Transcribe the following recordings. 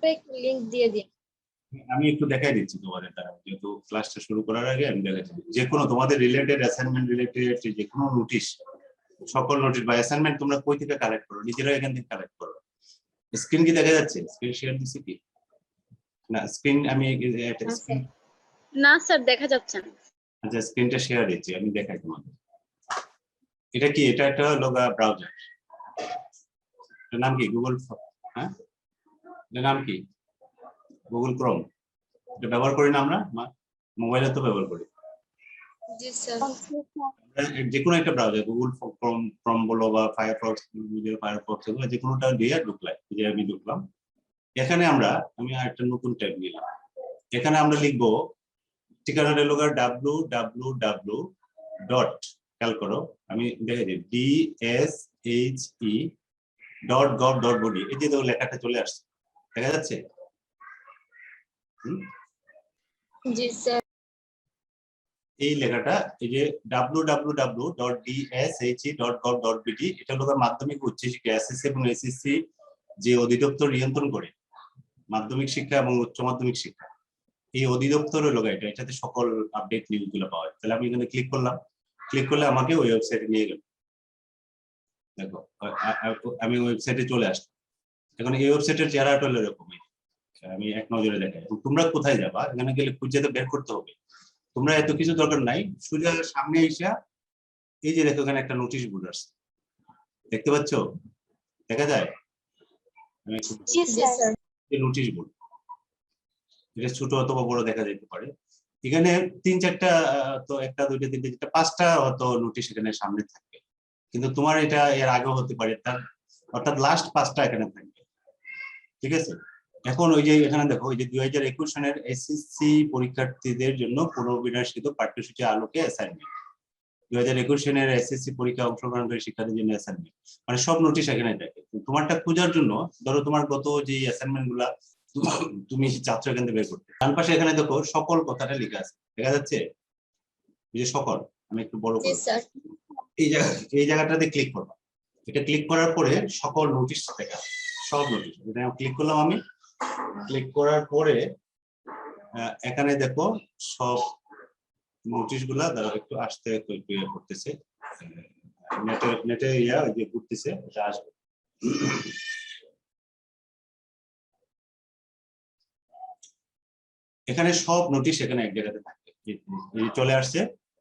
গ্রুপে একটু লিংক দিয়ে দিন। আমি একটু দেখাই দিচ্ছি তোমাদের দ্বারা, যেহেতু ক্লাসটা শুরু করার আগে আমি দেখাচ্ছি যে কোনো তোমাদের রিলেটেড অ্যাসাইনমেন্ট রিলেটেড যে কোনো নোটিশ, সকল নোটিশ বা অ্যাসাইনমেন্ট তোমরা কই থেকে কালেক্ট করো, নিজেরা এখান থেকে কালেক্ট করো। স্ক্রিন কি দেখা যাচ্ছে? স্ক্রিন শেয়ার দিচ্ছি কি না? স্ক্রিন আমি না স্যার দেখা যাচ্ছে না। আচ্ছা স্ক্রিনটা শেয়ার দিচ্ছি, আমি দেখাই তোমাদের। এটা কি? এটা একটা হলো ব্রাউজার, এটার নাম কি? গুগল, হ্যাঁ এটার নাম কি? Google Chrome. এটা ব্যবহার করি না আমরা, মোবাইলে তো ব্যবহার করি। জি স্যার। যে কোনো একটা ব্রাউজার, গুগল ক্রোম বলো বা ফায়ারফক্স, ফায়ারফক্স এগুলো যে কোনোটা দিয়ে ঢুকলাই, যে আমি ঢুকলাম। এখানে আমি একটা নতুন ট্যাব নিলাম। এখানে আমরা লিখবো ঠিকানাটা হলো www ডট, খেয়াল করো আমি দেখে দিই, DSHE.gov.bd, এই যে দেখো লেখাটা চলে আসছে, দেখা যাচ্ছে? জি স্যার। এই লেখাটা, এই যে www.dshe.gov.bd, এটা হলো মাধ্যমিক উচ্চ শিক্ষা এসএসসি এবং এসএসসি যে অধিদপ্তর নিয়ন্ত্রণ করে মাধ্যমিক শিক্ষা এবং উচ্চ মাধ্যমিক শিক্ষা, এই অধিদপ্তর হলো এটা, এটাতে সকল আপডেট নিউজগুলো পাওয়া যায়। তাহলে আমি এখানে ক্লিক করলাম, ক্লিক করলে আমাকে ওই ওয়েবসাইটে নিয়ে গেল। দেখো আমি ওয়েবসাইটে চলে আসলাম। এখন এই ওয়েবসাইটের চেহারাটা হলো এরকম, আমি এক নজরে দেখাই। তোমরা কোথায় যাবা? এখানে গেলে খুঁজে বের করতে হবে। তোমরা এত কিছু দরকার নাই, সোজা সামনে এসে এই যে দেখো এখানে একটা নোটিশ বোর্ড আছে, দেখতে পাচ্ছ? দেখা যায়? নোটিশ বোর্ড, এটা ছোট অথবা বড় দেখা যেতে পারে। এখানে 3-4টা, তো একটা দুইটা তিনটা চারটা 5টা হয়তো নোটিশ এখানে সামনে থাকবে, কিন্তু তোমার এটা এর আগেও হতে পারে, অর্থাৎ লাস্ট 5টা এখানে থাকবে। ঠিক আছে? এখন ওই যে এখানে দেখো, ওই যে 2021 সনের এসএসসি পরীক্ষার্থীদের জন্য পুনর্বিন্যাসিত পাঠ্যসূচি আলোকে অ্যাসাইনমেন্ট, 2021 সনের এসএসসি পরীক্ষা অংশগ্রহণকারী শিক্ষার্থীদের জন্য অ্যাসাইনমেন্ট, মানে সব নোটিশ এখানে থাকে। তোমারটা খোঁজার জন্য ধরো তোমার গত যে অ্যাসাইনমেন্ট গুলা তুমি চাচ্ছ এখান থেকে বের করতে, ডান পাশে এখানে দেখো সকল কথাটা লেখা আছে, দেখা যাচ্ছে? এই যে সকল, আমি একটু বড় করব, এই জায়গাটাতে ক্লিক করবো। এটা ক্লিক করার পরে সকল নোটিশ দেখা, সব নোটিশ এটা ক্লিক করলাম আমি। ক্লিক করার পরে এখানে দেখো সব নোটিশ গুলা, দাঁড়াও একটু আসতে করতেছে, নেটে ওই যে ঘুরতেছে, এটা আসবে। এখানে সব নোটিশ এখানে এক জায়গাতে থাকবে, চলে আসছে।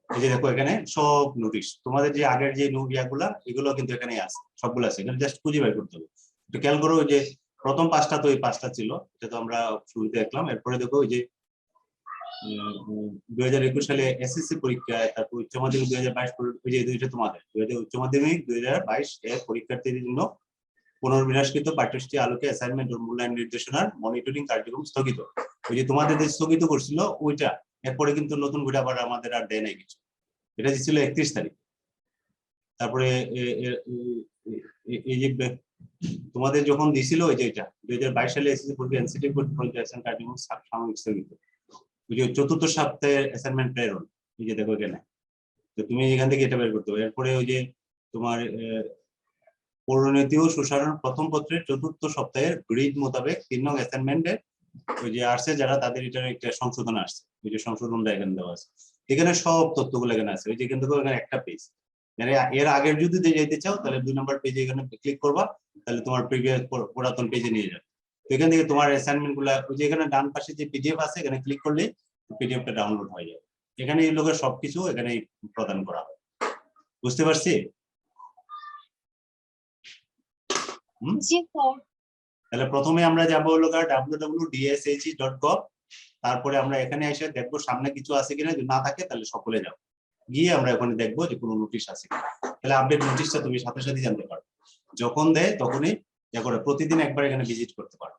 এই যে দেখো এখানে সব নোটিশ, তোমাদের যে আগের যে ইয়াগুলা এগুলো কিন্তু এখানে আছে, সবগুলো আছে এখানে, জাস্ট খুঁজে বের করতে হবে। একটু খেয়াল করো, যে প্রথম 5টা তো এই 5টা ছিল, এটা তো আমরা শুরুতে দেখলাম। এরপরে দেখো ওই যে 2021 সালে এসএসসি পরীক্ষা, তারপর উচ্চ মাধ্যমিক 2022, ওই যে দুইটা তোমাদের উচ্চ মাধ্যমিক 2022 এর পরীক্ষার্থীদের জন্য পুনর্বিন্যাসকৃত পাঠ্যসূচি আলোকে অ্যাসাইনমেন্ট ও মূল্যায়ন নির্দেশনার মনিটরিং কার্যক্রম স্থগিত। ওই যে তোমাদের যে স্থগিত করছিল ওইটা, এরপরে কিন্তু নতুন করে আবার আমাদের আর দেয় নাই কিছু, এটা দিচ্ছিল 31 তারিখ। তারপরে এই যে তোমাদের যখন দিছিল ওই যে এটা 2022 সালে এসএসসি পরীক্ষা এনসিটি পরীক্ষা কার্যক্রম সাময়িক স্থগিত, ওই যে 4র্থ সপ্তাহের অ্যাসাইনমেন্ট প্রেরণ, এই যে দেখো এখানে, তো তুমি এখান থেকে এটা বের করতে হবে। এরপরে ওই যে তোমার পরিণতি ও সুসারণ প্রথম পত্রের 4র্থ সপ্তাহের গ্রিড মোতাবেক 3 নং অ্যাসাইনমেন্টে ওই যে আসছে যারা, তাদের এটার একটা সংশোধন আসছে, ওই যে সংশোধনটা এখানে দেওয়া আছে। এখানে সব তথ্যগুলো এখানে আছে, ওই যে কিন্তু এখানে একটা পেজ, এর আগের যদি যেতে চাও তাহলে 2 নম্বর পেজে এখানে ক্লিক করবা, তাহলে তোমার প্রিভিয়াস পুরাতন পেজে নিয়ে যাবে। তো এখান থেকে তোমার অ্যাসাইনমেন্ট গুলা, ওই যে এখানে ডান পাশে যে পিডিএফ আছে এখানে ক্লিক করলে পিডিএফটা ডাউনলোড হয়ে যাবে। এখানে এই লোকের সবকিছু এখানে প্রদান করা হয়। বুঝতে পারছি? তাহলে প্রথমে আমরা যাবো হলো www.dshe.gov, তারপরে আমরা এখানে এসে দেখবো সামনে কিছু আছে কিনা, যদি না থাকে তাহলে সকলে যাবো, গিয়ে আমরা ওখানে দেখবো যে কোনো নোটিশ আছে কিনা। তাহলে আপডেট নোটিশটা তুমি সাথে সাথে জানতে পারো, যখন দেয় তখনই যা করে প্রতিদিন একবার এখানে ভিজিট করতে পারো।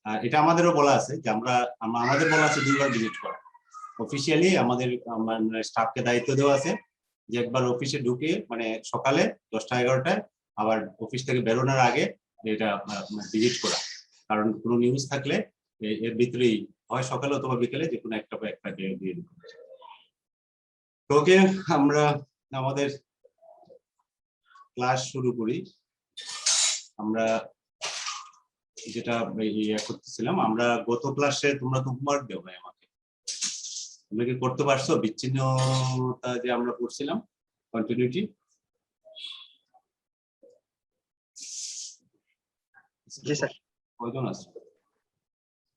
আর এটা আমাদেরও বলা আছে যে আমাদের বলা আছে 2বার ভিজিট করা, অফিসিয়ালি আমাদের স্টাফকে দায়িত্ব দেওয়া আছে যে একবার অফিসে ঢুকে, মানে সকালে 10টা-11টায়, আবার অফিস থেকে বেরোনোর আগে এটা ভিজিট করা, কারণ কোনো নিউজ থাকলে এর ভিতরেই হয় সকালে অথবা বিকেলে যে কোনো একটা দিয়ে দিতে। ওকে, আমরা আমাদের ক্লাস শুরু করি। আমরা যেটা ইয়ে করতেছিলাম আমরা গত ক্লাসে, তোমরা তো হোমওয়ার্ক দেও ভাই আমাকে, তোমরা কি করতে পারছো বিচ্ছিন্নতা যে আমরা পড়ছিলাম কন্টিনিউটি? জি স্যার। কয়জন আসছো?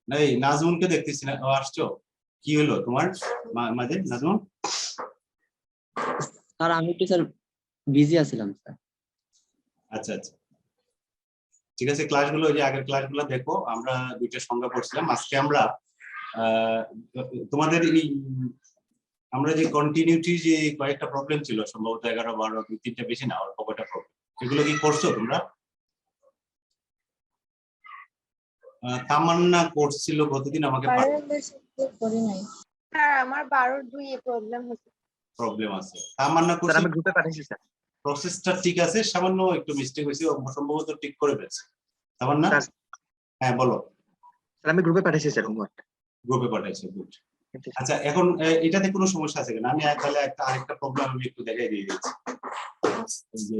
না এই নাজমুনকে দেখতেছি না, ও আসছো? কি হলো তোমার মাঝে নাজমুন? স্যার আমি একটু স্যার বিজি আছিলাম স্যার। আচ্ছা আচ্ছা ঠিক আছে, ক্লাসগুলো ওই যে আগের ক্লাসগুলো দেখো, আমরা দুইটা সংজ্ঞা পড়ছিলাম। আজকে আমরা তোমাদের এই আমরা যে কন্টিনিউটি যে কয়েকটা প্রবলেম ছিল, সম্ভবত 11, 12, 2-3টা বেশি না, অল্প কয়টা প্রবলেম, এগুলো কি করছো তোমরা? তামান্না করছিল গতদিন, আমাকে করি নাই স্যার, আমার 12-2 এ প্রবলেম হচ্ছে। প্রবলেম আছে। তামান্না স্যার করছিল, আমি গ্রুপে পাঠিয়েছি স্যার। প্রসেসটা ঠিক আছে, সামান্য একটু মিস্টেক হয়েছে, সম্ভবত ঠিক করে ফেলছে তামান্না। স্যার হ্যাঁ বলো। স্যার আমি গ্রুপে পাঠিয়েছি স্যার হোমওয়ার্ক। গ্রুপে পাঠাইছে, গুড। আচ্ছা এখন এটাতে কোনো সমস্যা আছে কিনা? আমি তাহলে আরেকটা প্রবলেম আমি একটু দেখাই দিয়ে দিচ্ছি। এই যে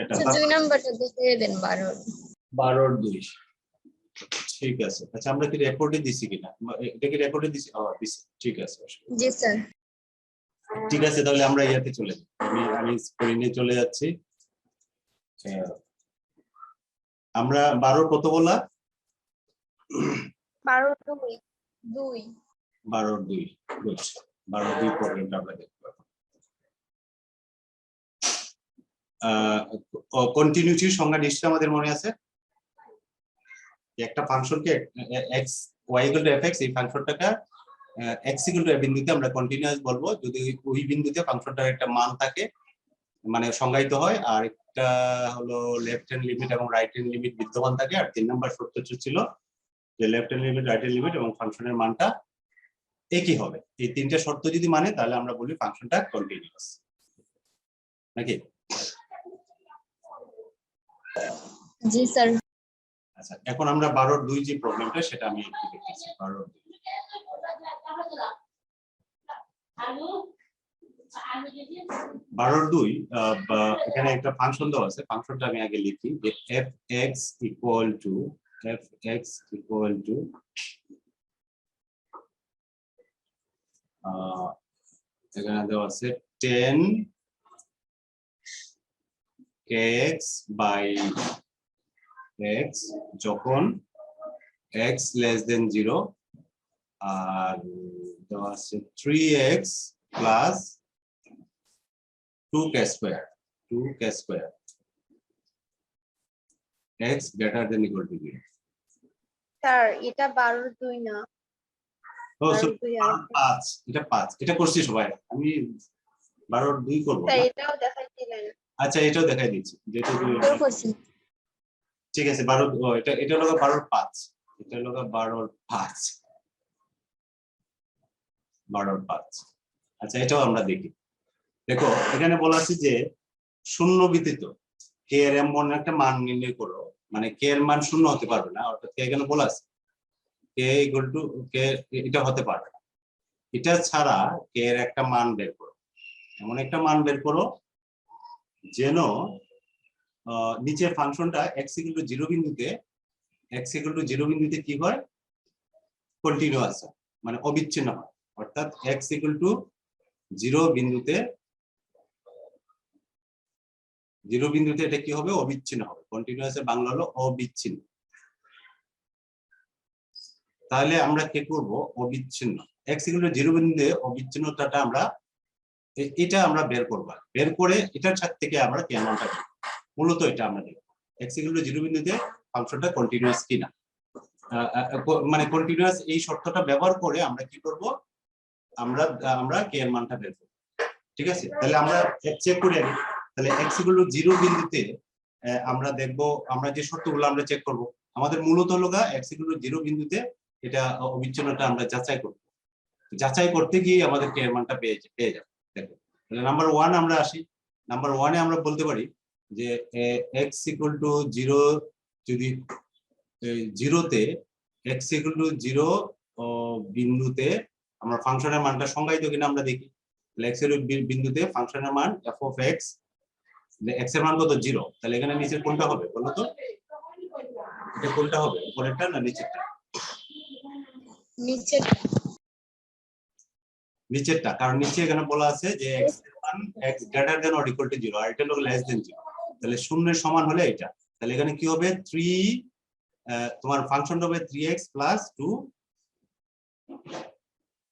এটা 2 নাম্বারটা দেখিয়ে দেন 12-2। ঠিক আছে, আচ্ছা আমরা কি রেকর্ডে দিছি কিনা? এটা কি রেকর্ডে দিছি? দিছি, ঠিক আছে। জি স্যার। ঠিক আছে, তাহলে আমরা ইয়াতে চলে যাই, আমি স্ক্রিনে চলে যাচ্ছি। আমরা 12 কত বলা? 12-2 12-2, গুড। 12-2 প্রবলেমটা আমরা দেখব। কন্টিনিউটির সংজ্ঞা নিশ্চয়ই আমাদের মনে আছে। একটা ফাংশনকে x y = fx, এই ফাংশনটাকে x = a বিন্দুতে আমরা কন্টিনিউয়াস বলবো যদি ওই বিন্দুতে ফাংশনটার একটা মান থাকে, মানে সংজ্ঞায়িত হয়, আর একটা হলো লেফট হ্যান্ড লিমিট এবং রাইট হ্যান্ড লিমিট বিদ্যমান থাকে, আর 3 নাম্বার শর্ত ছিল যে left hand limit, right hand limit এবং ফাংশনের মানটা একই হবে। এই তিনটা শর্ত যদি মানে তাহলে আমরা বলি ফাংশনটা কন্টিনিউয়াস, নাকি? জি স্যার। আচ্ছা এখন আমরা 12-2 যে প্রবলেমটা সেটা আমি একটু দেখতেছি। 12-2 এখানে একটা ফাংশন দেওয়া আছে, ফাংশনটা আমি আগে লিখি যে fx = এখানে দেওয়া আছে 10 kx / x যখন x < 0, আর দেওয়া আছে 3x + 2k² x > 0। স্যার এটা 12-2 না, ও 5, এটা 5, এটা করছি সবাই, আমি 12-2 করব না। এটাও দেখাইছিলেন। আচ্ছা এটাও দেখাই দিচ্ছি, যেটা করছি। ঠিক আছে। 12, এটা হলো 12-5, এটা হলো 12-5। আচ্ছা এটাও আমরা দেখি। দেখো এখানে বলা আছে যে শূন্য ব্যতীত k এর এমন একটা মান নির্ণয় করো, মানে k এর মান শূন্য হতে পারবে না, অর্থাৎ এখানে বলা আছে k = k, এটা হতে পারবে না। এটা ছাড়া k এর একটা মান বের করো, এমন একটা মান বের করো যেন নিচের ফাংশনটা x = 0 বিন্দুতে কি হয়? কন্টিনিউয়াস, মানে অবিচ্ছিন্ন হয়। অর্থাৎ x = 0 বিন্দুতে এটা কি হবে? অবিচ্ছিন্ন হবে। কন্টিনিউয়াসের বাংলা হলো অবিচ্ছিন্ন। তাহলে আমরা কি করব? অবিচ্ছিন্ন x = 0 বিন্দুতে অবিচ্ছিন্নতাটা আমরা এটা আমরা বের করব, বের করে এটার সাথে থেকে আমরা কি মানটা দেব, মূলত এটা আমরা দেখব x = 0 বিন্দুতে ফাংশনটা কন্টিনিউয়াস কিনা। মানে কন্টিনিউয়াস এই শর্তটা ব্যবহার করে আমরা কি করব? আমরা k এর মানটা বের করব। ঠিক আছে, তাহলে আমরা চেক করি আগে। তাহলে x = 0 বিন্দুতে আমরা দেখব, আমরা যে শর্তগুলো আমরা চেক করব, আমাদের মূলত হলো x = 0 বিন্দুতে এটা অবিচ্ছিন্নতা আমরা যাচাই করব। যাচাই করতে গিয়ে আমাদের k এর মানটা পেয়ে যাব। দেখো তাহলে নাম্বার 1 আমরা আসি। নাম্বার 1 এ আমরা বলতে পারি যে x = 0 যদি 0তে x = 0 বিন্দুতে আমরা ফাংশনের মানটা সংজ্ঞায়িত কিনা আমরা দেখি। তাহলে x এর বিন্দুতে ফাংশনের মান f(x), x এর মান কত? 0। তাহলে এখানে নিচের কোনটা হবে বলো তো? এটা কোনটা হবে, উপরেরটা না নিচেরটা? নিচেরটা। নিচেরটা, কারণ নিচে এখানে বলা আছে যে x এর মান x greater than or equal to 0 আর এটা হলো লেস দেন 0, তাহলে শূন্যের সমান হলে এটা, তাহলে এখানে কি হবে 3 তোমার ফাংশন হবে 3x প্লাস 2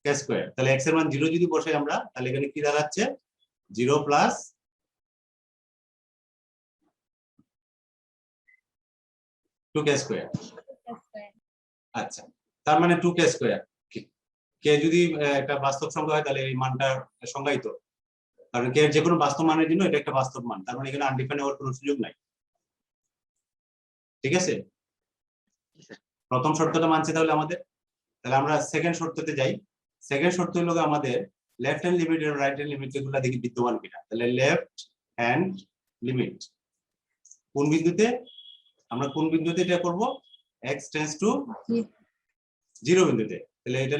k স্কয়ার, তাহলে x এর মান 0 যদি বসাই আমরা তাহলে এখানে কি দাঁড়াচ্ছে 0 প্লাস 2k স্কয়ার। আচ্ছা, তার মানে 2k স্কয়ার, কে যদি একটা বাস্তব সংখ্যা হয় তাহলে এই মানটা সংজ্ঞায়িত, কারণ কে যে কোনো বাস্তব মানের জন্য এটা একটা বাস্তব মান, তার মানে এখানে আনডিফাইন্ড হওয়ার কোনো সুযোগ নাই। ঠিক আছে, প্রথম শর্তটা মানছে তাহলে আমাদের, তাহলে আমরা সেকেন্ড শর্ততে যাই। সেকেন্ড শর্ত হলো আমাদের লেফট হ্যান্ড লিমিট আর রাইট হ্যান্ড লিমিট এগুলো দেখি বিদ্যমান কিনা, তাহলে লেফট হ্যান্ড লিমিট কোন বিন্দুতে, আমরা কোন বিন্দুতে এটা করব, x টেন্ডস টু 0 বিন্দুতে, তাহলে এটা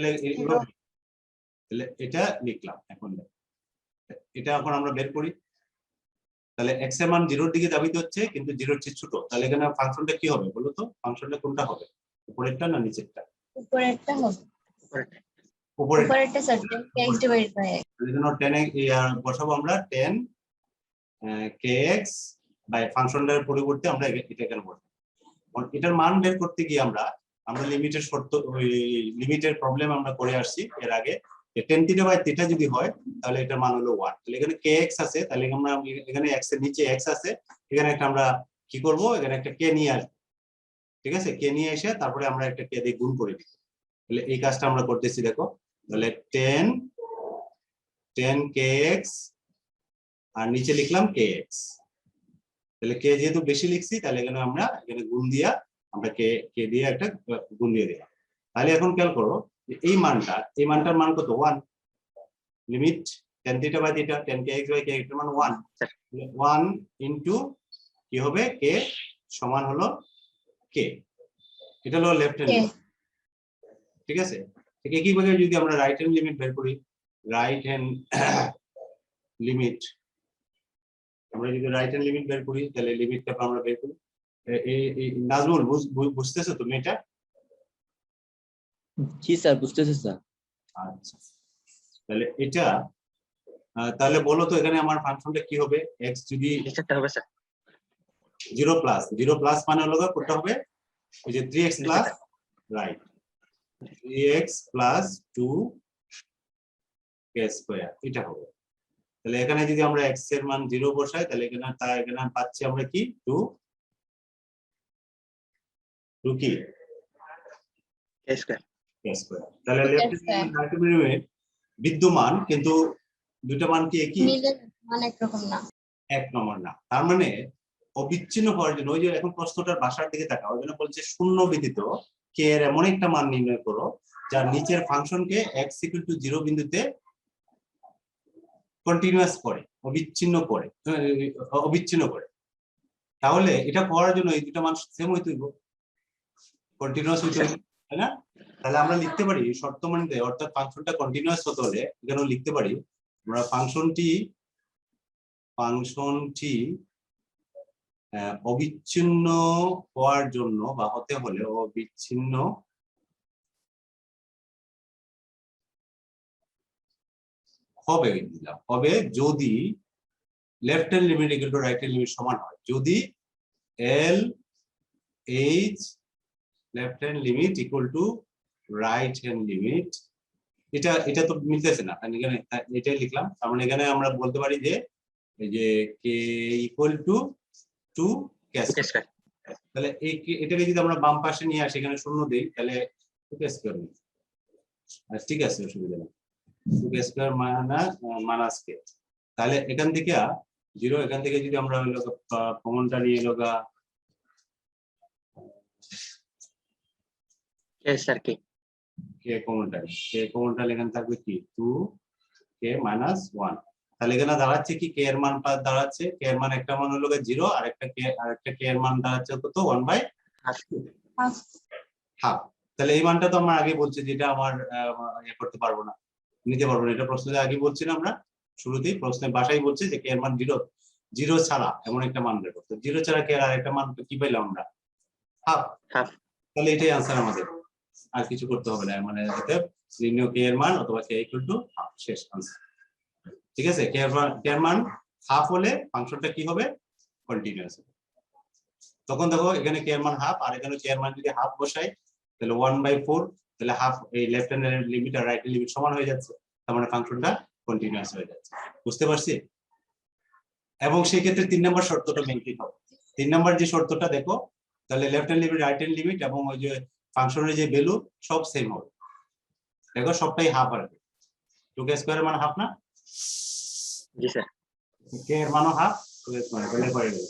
তাহলে এটা লিখলাম। এখন এটা এখন আমরা বের করি, তাহলে x এর মান 0 এর দিকে ধাবিত হচ্ছে কিন্তু 0 এর চেয়ে ছোট, তাহলে এখানে ফাংশনটা কি হবে বলো তো, ফাংশনটা কোনটা হবে, উপরেরটা না নিচেরটা? উপরেরটা হবে, উপরেরটা sir 10x divided by x, এজন্য 10x বসাবো আমরা 10 kx বাই ফাংশনটার পরিবর্তে আমরা এটা এখানে বসাবো। এটার মান বের করতে গিয়ে আমরা লিমিটের শর্ত, ওই লিমিটের প্রবলেম আমরা করে আসছি এর আগে, tan থিটা বাই থিটা যদি হয় তাহলে এটার মান হলো 1, তাহলে এখানে kx আছে, তাহলে আমরা এখানে x এর নিচে x আছে, এখানে একটা আমরা কি করব, এখানে একটা k নিয়ে আসবো। ঠিক আছে, k নিয়ে এসে তারপরে আমরা একটা k দিয়ে গুণ করে দিব, তাহলে এই কাজটা আমরা করতেছি। দেখো তাহলে 10 kx আর নিচে লিখলাম kx, তাহলে k যেহেতু বেশি লিখছি তাহলে এখানে আমরা এখানে গুণ দিয়া আমরা k দিয়ে একটা গুণ দিয়ে দিলাম। তাহলে এখন খেয়াল করো এই মানটার মান কত, 1, limit tan theta by theta tan kx by kx এর মান 1, 1 ইনটু কি হবে k সমান হলো k, এটা হলো লেফট হ্যান্ড লিমিট। ঠিক আছে, ঠিক একইভাবে যদি আমরা রাইট হ্যান্ড লিমিট বের করি, রাইট হ্যান্ড লিমিট, আমরা যদি রাইট হ্যান্ড লিমিট বের করি তাহলে লিমিটটা আমরা বের করি। এই নাজমুল বুঝতেছো তুমি এটা? জি স্যার, বুঝতেছি স্যার। আচ্ছা, তাহলে এটা তাহলে বলো তো এখানে আমার ফাংশনটা কি হবে, x যদি নিচেরটা হবে স্যার 0 প্লাস মানে হলো কোনটা হবে, ওই যে 3x plus right 3x plus 2k square, এটা হবে। তাহলে এখানে যদি আমরা x এর মান 0 বসাই তাহলে এখানে পাচ্ছি আমরা কি 2 কি k স্কয়ার। তাহলে লেফট হ্যান্ড রাইট লিমিট বিদ্যমান কিন্তু দুটো মান কি একই, মান একরকম না, এক নম্বর না, তার মানে অবিচ্ছিন্ন হওয়ার জন্য ওই যে এখন প্রশ্নটার ভাষার দিকে তাকাও, ওই জন্য বলছে শূন্য ব্যতীত k এর এমন একটা মান নির্ণয় করো যার নিচের ফাংশনকে x ইকুয়াল টু 0 বিন্দুতে কন্টিনিউয়াস করে, অবিচ্ছিন্ন করে, তাহলে এটা করার জন্য এই দুটো মান সেম হইতে হইব, কন্টিনিউয়াস হইতে হইব, তাই না? তাহলে আমরা লিখতে পারি শর্ত মানতে, অর্থাৎ ফাংশনটা কন্টিনিউয়াস হতে হলে এখানেও লিখতে পারি আমরা ফাংশনটি অবিচ্ছিন্ন হওয়ার জন্য বা হতে হলে অবিচ্ছিন্ন হবে যদি left hand limit equal to right hand limit সমান হয়, যদি L H left hand limit equal to right hand limit, এটা তো মিলতেছে না, এখানে এটাই লিখলাম, তার মানে এখানে আমরা বলতে পারি যে এই যে k equal to 2k square, তাহলে এটাকে যদি আমরা বাম পাশে নিয়ে আসি এখানে শূন্য দেই তাহলে 2k স্কয়ার, ঠিক আছে অসুবিধা নেই, 2k স্কয়ার মাইনাস k, তাহলে এখান থেকে 0, এখান থেকে যদি আমরা কমনটা নিয়ে লগা k স্যার k কমনটা এখানে থাকবে কি 2k মাইনাস 1, তাহলে এখানে দাঁড়াচ্ছে কি k এর মান দাঁড়াচ্ছে, k এর মান একটা মান হলো 0 আর একটা k এর মান দাঁড়াচ্ছে কত 1/2, তাহলে এই মানটা তো আমরা আগে বলছি যেটা আমার করতে পারবো না, নিতে পারবো না, এটা প্রশ্নে আগে বলছি না আমরা শুরুতেই, প্রশ্নের ভাষাই বলছে যে k এর মান 0 ছাড়া এমন একটা মান বের করতে, 0 ছাড়া k এর আরেকটা মান কি পেলাম আমরা হাফ হাফ তাহলে এটাই आंसर আমাদের, আর কিছু করতে হবে না, মানে এতে নির্ণয় কে এর মান অথবা কে ইকুয়াল টু হাফ, শেষ आंसर। ঠিক আছে, কে এর মান হাফ হলে ফাংশনটা কি হবে, কন্টিনিউয়াস। তখন দেখো এখানে কে এর মান হাফ আর এখানে কে এর মান যদি হাফ বসাই তাহলে 1/4, তাহলে হাফ এই লেফট হ্যান্ডের লিমিট আর রাইট হ্যান্ডের লিমিট সমান হয়ে যাচ্ছে, তার মানে ফাংশনটা কন্টিনিউয়াস হয়ে যাচ্ছে। বুঝতে পারছি? এবং সেই ক্ষেত্রে 3 নম্বর শর্তটা মেইনটেইন হবে। 3 নম্বর যে শর্তটা দেখো, তাহলে left hand limit right hand limit এবং ওই যে ফাংশনের যে ভ্যালু সব সেম হবে। দেখো সবটাই হাফ আসবে। 2k স্কয়ারের মান হাফ না? জি স্যার। k এর মানও হাফ, 2k স্কয়ার তাহলে পড়ে গেল।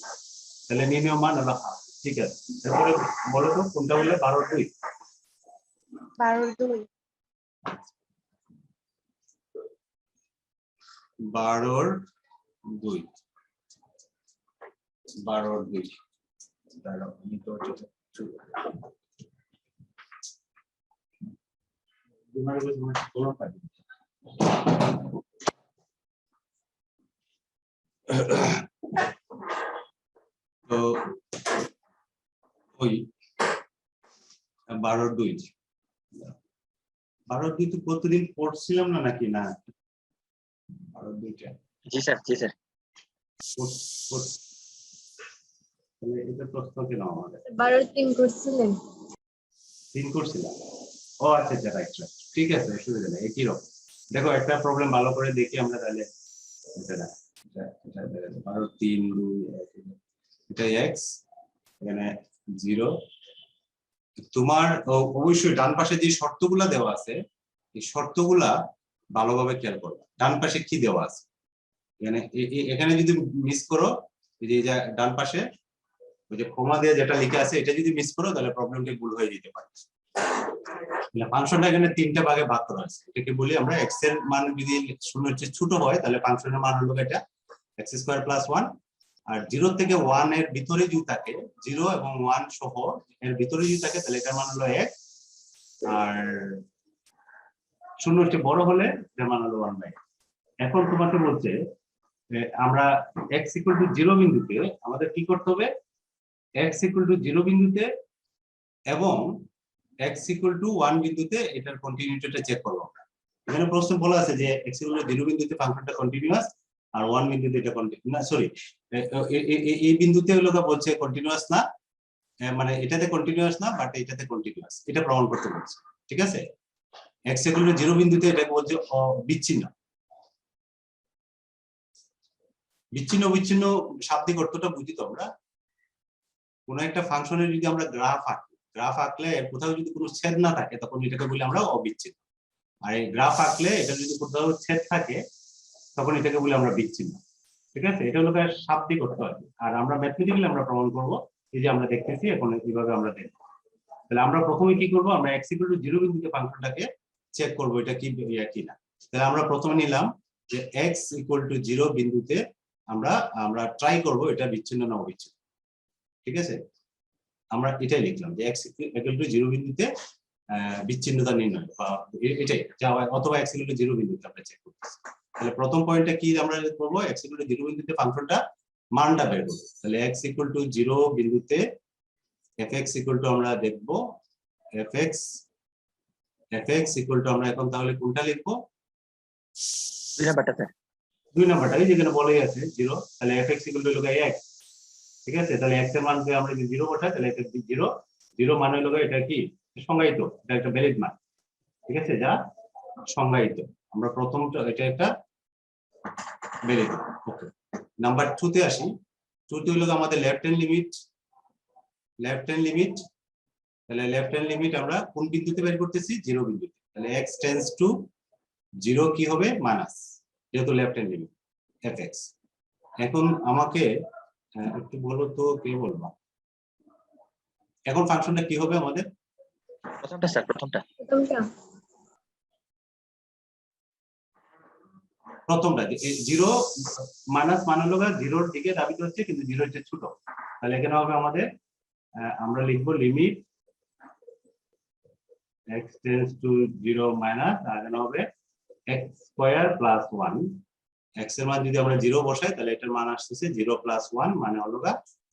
তাহলে নির্ণয় মান হলো হাফ। ঠিক আছে, তারপরে বলো তো কোনটা বলে 12/2? 12/2 12/2 12/2 দাঁড়াও আমি তো তো ওই 12/2 12/2 তো প্রতিদিন পড়ছিলাম না নাকি? না 12/2টা জি স্যার, জি স্যার। তাহলে এটা প্রশ্ন কেন আমাদের 12/3 করছিলেন? 3 করছিলাম। ও আচ্ছা আচ্ছা, রাইট রাইট, ঠিক আছে, অসুবিধা নেই, একই রকম। দেখো একটা প্রবলেম ভালো করে দেখি আমরা তাহলে। এটা না, এটা 12/3 এটা x, এখানে 0। তোমার অবশ্যই ডান পাশে যে শর্তগুলা দেওয়া আছে এই শর্তগুলা ভালোভাবে খেয়াল করবে। ডান পাশে কি দেওয়া আছে এখানে, এখানে যদি মিস করো, এই যে ডান পাশে ওই যে কমা দিয়ে যেটা লেখা আছে এটা যদি মিস করো তাহলে প্রবলেমটা ভুল হয়ে যেতে পারে। ফাংশনটা এখানে 3টা ভাগে ভাগ করা আছে। এটাকে বলি আমরা x এর মান যদি 0 এর চেয়ে ছোট হয় তাহলে ফাংশনের মান হলো এটা x² + 1, আর 0 থেকে 1 এর ভিতরে যদি থাকে, 0 এবং 1 সহ এর ভিতরে যদি থাকে তাহলে এটার মান হলো 1, আর 0 এর চেয়ে বড় হলে এটার মান হলো 1/। এখন তোমাকে বলছে আমরা x = 0 বিন্দুতে আমাদের কি করতে হবে, x = 0 বিন্দুতে এবং x = 1 বিন্দুতে এটার কন্টিনিউইটিটা চেক করব আমরা। এখানে প্রশ্ন বলা আছে যে x = 0 বিন্দুতে ফাংশনটা কন্টিনিউয়াস আর 1 বিন্দুতে এটা কন্টিনিউয়াস না, সরি এই বিন্দুতে হলো বলছে কন্টিনিউয়াস না, মানে এটাতে কন্টিনিউয়াস না বাট এটাতে কন্টিনিউয়াস, এটা প্রমাণ করতে বলছে। ঠিক আছে, x = 0 বিন্দুতে এটাকে বলছে বিচ্ছিন্ন। বিচ্ছিন্ন বিচ্ছিন্ন শাব্দিক অর্থটা বুঝি তো আমরা। কোন একটা ফাংশনের যদি আমরা গ্রাফ আঁকলে কোথাও যদি কোনো ছেদ না থাকে তখন এটাকে বলি আমরা অবিচ্ছিন্ন, আর এই গ্রাফ আঁকলে এটা যদি কোথাও ছেদ থাকে তখন এটাকে বলি আমরা বিচ্ছিন্ন। ঠিক আছে, এটা হলো শাব্দিক অর্থ আর কি। আর আমরা ম্যাথমেটিক্যালি আমরা প্রমাণ করব, এই যে আমরা দেখতেছি এখন কিভাবে আমরা দেখব। তাহলে আমরা প্রথমে কি করব, আমরা x = 0 বিন্দুতে ফাংশনটাকে চেক করব এটা কি কিনা। তাহলে আমরা প্রথমে নিলাম যে x = 0 বিন্দুতে আমরা ট্রাই করব এটা বিচ্ছিন্ন না অবিচ্ছিন্ন। ঠিক আছে, আমরা এটাই লিখলাম যে x = 0 বিন্দুতে বিচ্ছিন্নতা নির্ণয় বা এটাই, অথবা x = 0 বিন্দুতে আমরা চেক করতেছি। তাহলে প্রথম পয়েন্টটা কি আমরা করব, x = 0 বিন্দুতে ফাংশনটা মানটা বের করব। তাহলে x = 0 বিন্দুতে fx আমরা দেখব fx আমরা এখন তাহলে কোনটা লিখব, 2 নাম্বারটা স্যার। 2 নাম্বারটা, এই যেখানে বলাই আছে 0, তাহলে fx = 1। ঠিক আছে, তাহলে x এর মান যদি আমরা 0 বসাই তাহলে এটা 0 মানে হলো এটা কি সংজ্ঞায়িত, এটা একটা ভ্যালিড মান। ঠিক আছে, যা সংজ্ঞায়িত। আমরা প্রথমটা এটা একটা ভ্যালিড। ওকে, নাম্বার 2 তে আসি। 2 তে হলো আমাদের লেফট হ্যান্ড লিমিট। তাহলে লেফট হ্যান্ড লিমিট আমরা কোন বিন্দুতে বের করতেছি, 0 বিন্দুতে। তাহলে x টেন্ডস টু 0 কি হবে, মাইনাস, যেহেতু লেফট হ্যান্ড লিমিট fx। এখন আমাকে একটু বলো তো, কে বলবা এখন ফাংশনটা কি হবে আমাদের? প্রথমটা স্যার, প্রথমটা যে 0 মাইনাস মান হলো 0 এর দিকে দাবিত হচ্ছে কিন্তু 0 এর চেয়ে ছোট। তাহলে এখানে হবে আমাদের আমরা লিখবো limit x tends to 0 minus, আর এখানে হবে x² + 1। x এর মান যদি আমরা 0 বসাই তাহলে এটার মান আসছে 0 + 1 মানে হলো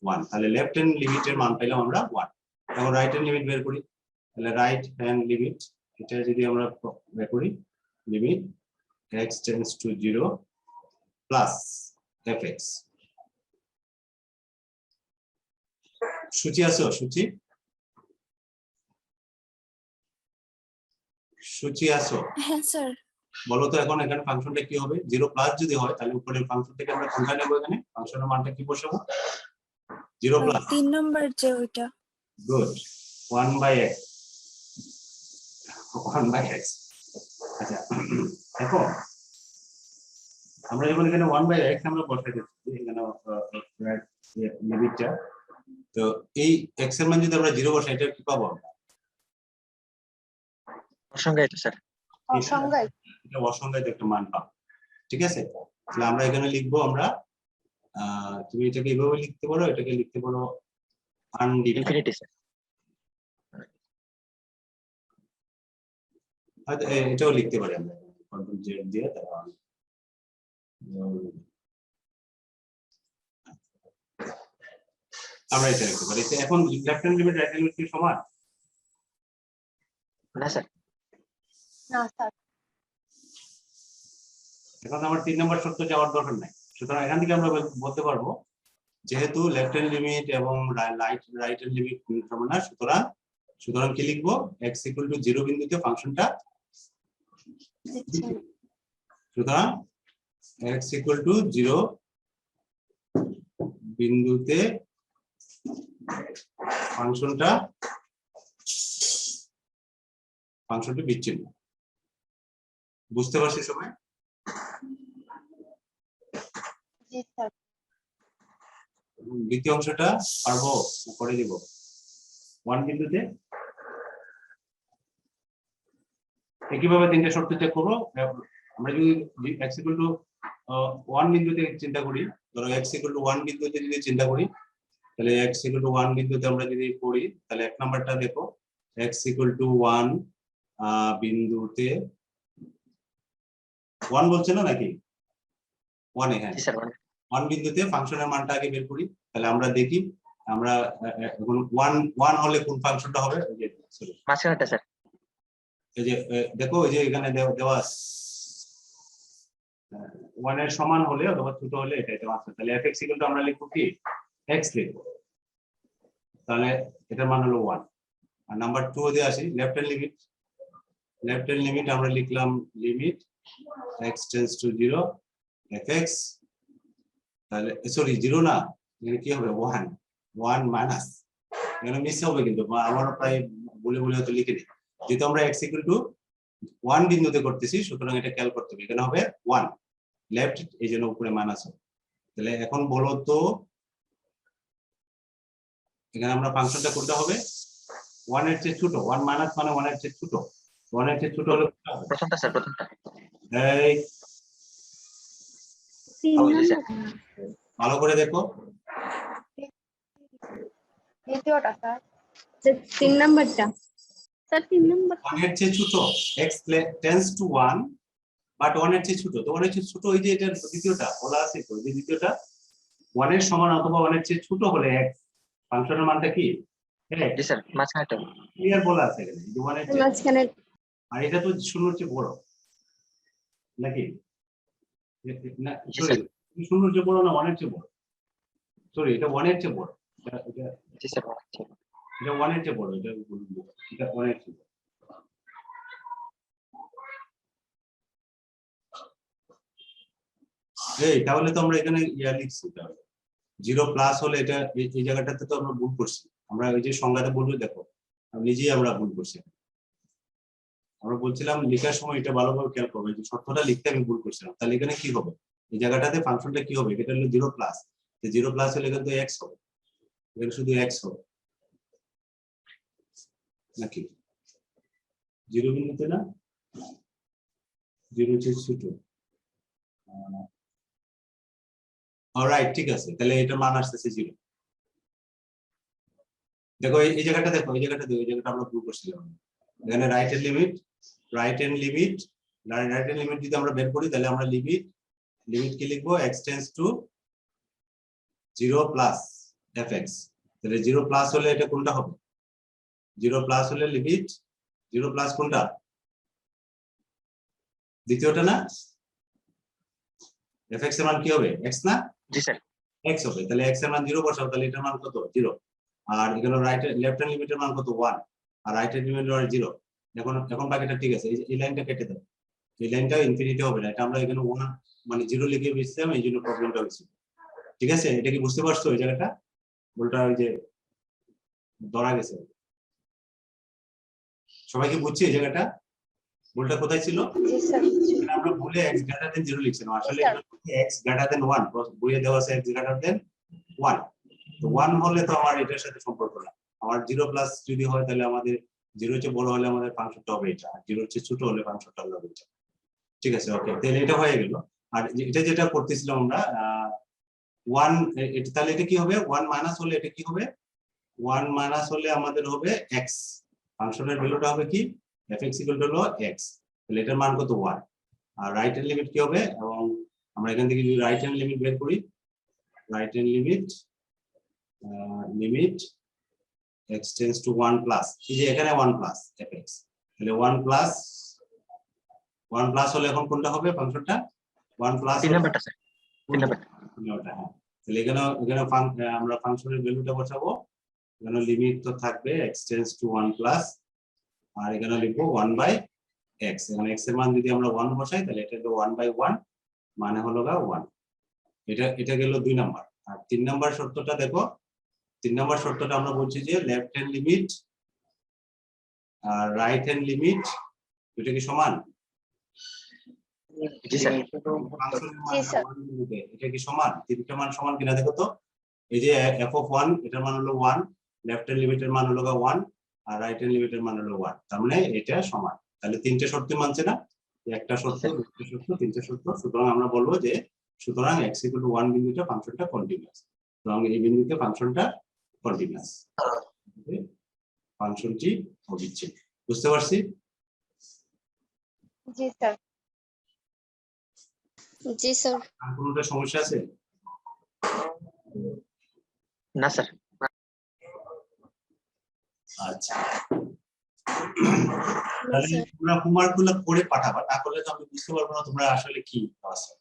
1। তাহলে লেফট হ্যান্ড লিমিটের মান পেলাম আমরা 1। এখন রাইট হ্যান্ড লিমিট বের করি, তাহলে রাইট হ্যান্ড লিমিট এটা যদি আমরা বের করি, limit x tends to 0 plus fx। সূচি আছো? সূচি সূচি আছো? হ্যাঁ স্যার। বলো তো এখন এখানে ফাংশনটা কি হবে? 0 প্লাস যদি হয় তাহলে উপরের ফাংশন থেকে আমরা কোনটা নেব? এখানে ফাংশনের মানটা কি বসাবো? 0 প্লাস 3 নম্বর যে ওইটা। Good, 1/x 1/x। আচ্ছা দেখো আমরা যখন এখানে 1/x আমরা বসাই দিচ্ছি এখানে লিমিটটা, তো এই x এর মান যদি আমরা 0 বসাই এটা কি পাবো আমরা? অসংজ্ঞায়িত স্যার। অসংজ্ঞায়িত। এটা অসংজ্ঞায়িত একটা মান পাবো, ঠিক আছে? তাহলে আমরা এখানে লিখবো আমরা তুমি এটাকে এইভাবে লিখতে পারো, এটাকে লিখতে পারো আনডিফাইন্ড। Infinity sir. এটাও লিখতে পারি আমরা কন্ট্রোল জেড দিয়ে, তারপর আমরা এটা লিখতে পারি। এখন left hand limit right hand limit কি সমান? না স্যার। না স্যার। এখন আমার 3 নম্বর শর্ত যাওয়ার দরকার নাই, সুতরাং এখান থেকে আমরা বলতে পারবো যেহেতু লেফট হ্যান্ড লিমিট এবং রাইট হ্যান্ড লিমিট সমান না, সুতরাং কি লিখবো? x ইকুয়াল টু 0 বিন্দুতে ফাংশনটা, সুতরাং x ইকুয়াল টু 0 বিন্দুতে ফাংশনটি বিচ্ছিন্ন। বুঝতে পারছি সবাই? জি স্যার। দ্বিতীয় অংশটা পারবো করে দিব 1 বিন্দুতে। একইভাবে তিনটা শর্ত চেক করবো। আমরা যদি x ইকুয়াল টু 1 বিন্দুতে চিন্তা করি, ধরো x ইকুয়াল টু 1 বিন্দুতে যদি চিন্তা করি, তাহলে x ইকুয়াল টু 1 বিন্দুতে আমরা যদি করি, তাহলে এক নাম্বারটা দেখো x ইকুয়াল টু 1 বিন্দুতে 1 বলছে না নাকি? 1 এ, হ্যাঁ 1 বিন্দুতে ফাংশনের মানটা আগে বের করি। তাহলে আমরা দেখি আমরা এখন 1 হলে কোন ফাংশনটা হবে? এই যে সরি মাঝখানেরটা স্যার। এই যে দেখো এই যে এখানে দেওয়া আছে 1 এর সমান হলে অথবা ছোট হলে এটা দেওয়া আছে। তাহলে fx ইকুয়াল টু আমরা লিখব কি? x লিখব, তাহলে এটার মান হলো 1। আর নাম্বার 2 এ আসি, লেফট হ্যান্ড লিমিট আমরা লিখলাম limit x tends to 0 fx, তাহলে সরি 0 না, এখানে কি হবে? 1 মাইনাস, এখানে মিস হবে কিন্তু আমরা প্রায় বলে হয়তো লিখে দিই, যেহেতু আমরা x ইকুয়াল টু 1 বিন্দুতে করতেছি, সুতরাং এটা খেয়াল করতে হবে এখানে হবে 1 লেফট, এই জন্য উপরে মাইনাস হবে। তাহলে এখন বলো তো এখানে আমরা ফাংশনটা করতে হবে 1 এর চেয়ে ছোট, 1 মাইনাস মানে 1 এর চেয়ে ছোট, 1 এর চেয়ে ছোট হলে প্রথমটা স্যার, প্রথমটা। এই ভালো করে দেখো, দ্বিতীয়টা স্যার। 3 নাম্বারটা স্যার। 3 নাম্বার 1 এর চেয়ে ছোট x টেন্ডস টু 1 বাট 1 এর চেয়ে ছোট, তো 1 এর চেয়ে ছোট ওই যে এটা দ্বিতীয়টা বলা আছে, তো এই দ্বিতীয়টা 1 এর সমান অথবা 1 এর চেয়ে ছোট হলে x ফাংশনের মানটা কি? জি স্যার, মাঝখানেরটা। ক্লিয়ার বলা আছে এখানে যে 1 এর চেয়ে, মাঝখানে। আর এটা তো 0 এর চেয়ে বড় নাকি? না সরি, 0 এর চেয়ে বড় না 1 এর চেয়ে বড়? সরি, এটা 1 এর চেয়ে বড়, এটা জি স্যার। এটা 1 এর চেয়ে বড়, এটা 1 এর চেয়ে বড়। এই তাহলে তো আমরা এখানে ইয়া লিখছি, তাহলে 0 প্লাস হলে এটা এই জায়গাটাতে তো আমরা ভুল করছি, আমরা ওই যে সংজ্ঞাতে বলবো দেখো নিজেই আমরা ভুল করছি। আমরা বলছিলাম লেখার সময় এটা ভালোভাবে খেয়াল করবে, যে শর্তটা লিখতে আমি ভুল করছিলাম। তাহলে এখানে কি হবে? এই জায়গাটাতে ফাংশনটা কি হবে? এটা হলো 0 প্লাস, 0 প্লাস হলে কিন্তু x হবে, এখানে শুধু x হবে নাকি? 0 বিন্দুতে না, 0 চেয়ে ছোট। অলরাইট, ঠিক আছে, তাহলে এটার মান আসতেছে 0। দেখো এই জায়গাটা দেখো, এই জায়গাটা দেখো, এই জায়গাটা আমরা ভুল করছিলাম। এখানে রাইট হ্যান্ড লিমিট যদি আমরা বের করি, তাহলে আমরা লিমিট কি লিখবো? x tends to 0 plus fx, তাহলে 0 প্লাস হলে এটা কোনটা হবে? 0 প্লাস হলে লিমিট 0 প্লাস কোনটা দ্বিতীয়টা না fx এর মান কি হবে x না জি স্যার x হবে তাহলে x এর মান 0 বসাও তাহলে এটার মান কত 0 আর এখানে রাইট লেফট হ্যান্ড লিমিটের মান কত 1 আর রাইট হ্যান্ড লিমিটের মান 0 এখন বাকিটা ঠিক আছে এই লাইনটা কেটে দাও এই লাইনটা ইনফিনিটি হবে না এটা আমরা এখানে 1 মানে 0 লিখে দিয়েছিলাম এই জন্য প্রবলেমটা হয়েছে ঠিক আছে এটা কি বুঝতে পারছো এই জায়গাটা বলটা ওই যে ধরা গেছে সবাই কি বুঝছে এই জায়গাটা বলটা কোথায় ছিল জি স্যার এখানে আমরা ভুলে x গ্রেটার দেন 0 লিখছিলাম আসলে এখানে x গ্রেটার দেন 1 বইয়ে দেওয়া আছে x গ্রেটার দেন 1 তো 1 হলে তো আমার এটার সাথে সম্পর্ক না আমার 0 প্লাস যদি হয় তাহলে আমাদের 0 চেয়ে বড় হলে আমাদের ফাংশনটা হবে এটা আর 0 চেয়ে ছোট হলে ফাংশনটা হবে এটা ঠিক আছে ওকে তাহলে এটা হয়ে গেল আর এটা যেটা করতেছিলাম আমরা 1 এটা তাহলে এটা কি হবে 1 মাইনাস হলে এটা কি হবে 1 মাইনাস হলে আমাদের হবে x ফাংশনের ভ্যালুটা হবে কি fx হলো x তাহলে এটার মান কত 1 আর রাইট হ্যান্ড লিমিট কি হবে এবং আমরা এখান থেকে যদি রাইট হ্যান্ড লিমিট বের করি right hand limit limit x tends two 1 plus এই যে এখানে 1 প্লাস fx তাহলে 1 প্লাস হলে এখন কোনটা হবে ফাংশনটা 1 প্লাস 3 নাম্বারটা স্যার 3 নাম্বার হ্যাঁ তাহলে এখানে আমরা ফাংশনের ভ্যালুটা বসাবো এখানে লিমিট তো থাকবে x টেন্ডস টু 1 প্লাস আর এখানে লিখবো 1 বাই x এখানে x এর মান যদি আমরা 1 বসাই তাহলে এটা হলো 1 বাই 1 মানে হলো 1 এটা গেল 2 নাম্বার আর 3 নাম্বার শর্তটা দেখো 3 নাম্বার শর্তটা আমরা বলছি যে লেফট হ্যান্ড লিমিট আর রাইট হ্যান্ড লিমিট দুটো কি সমান জি স্যার এটা কি সমান তিনটা মান সমান কিনা দেখো তো এই যে f of 1 এটার মান হলো 1 লেফট হ্যান্ড লিমিটের মান হলো 1 আর রাইট হ্যান্ড লিমিটের মান হলো 1 তার মানে এটা সমান তাহলে তিনটে শর্ত মানছে না একটা শর্ত দুটো শর্ত তিনটে শর্ত সুতরাং আমরা বলবো যে সুতরাং x = 1 বিন্দুতে ফাংশনটা কন্টিনিউয়াস সুতরাং এই বিন্দুতে ফাংশনটা কন্টিনিউয়াস ফাংশনটি অবিচ্ছিন্ন বুঝতে পারছি জি স্যার জি স্যার আর কোনটা সমস্যা আছে না স্যার আচ্ছা তাহলে তোমরা হোমওয়ার্ক গুলো করে পাঠাবা না করলে তো আমি বুঝতে পারবো না তোমরা আসলে কি আছে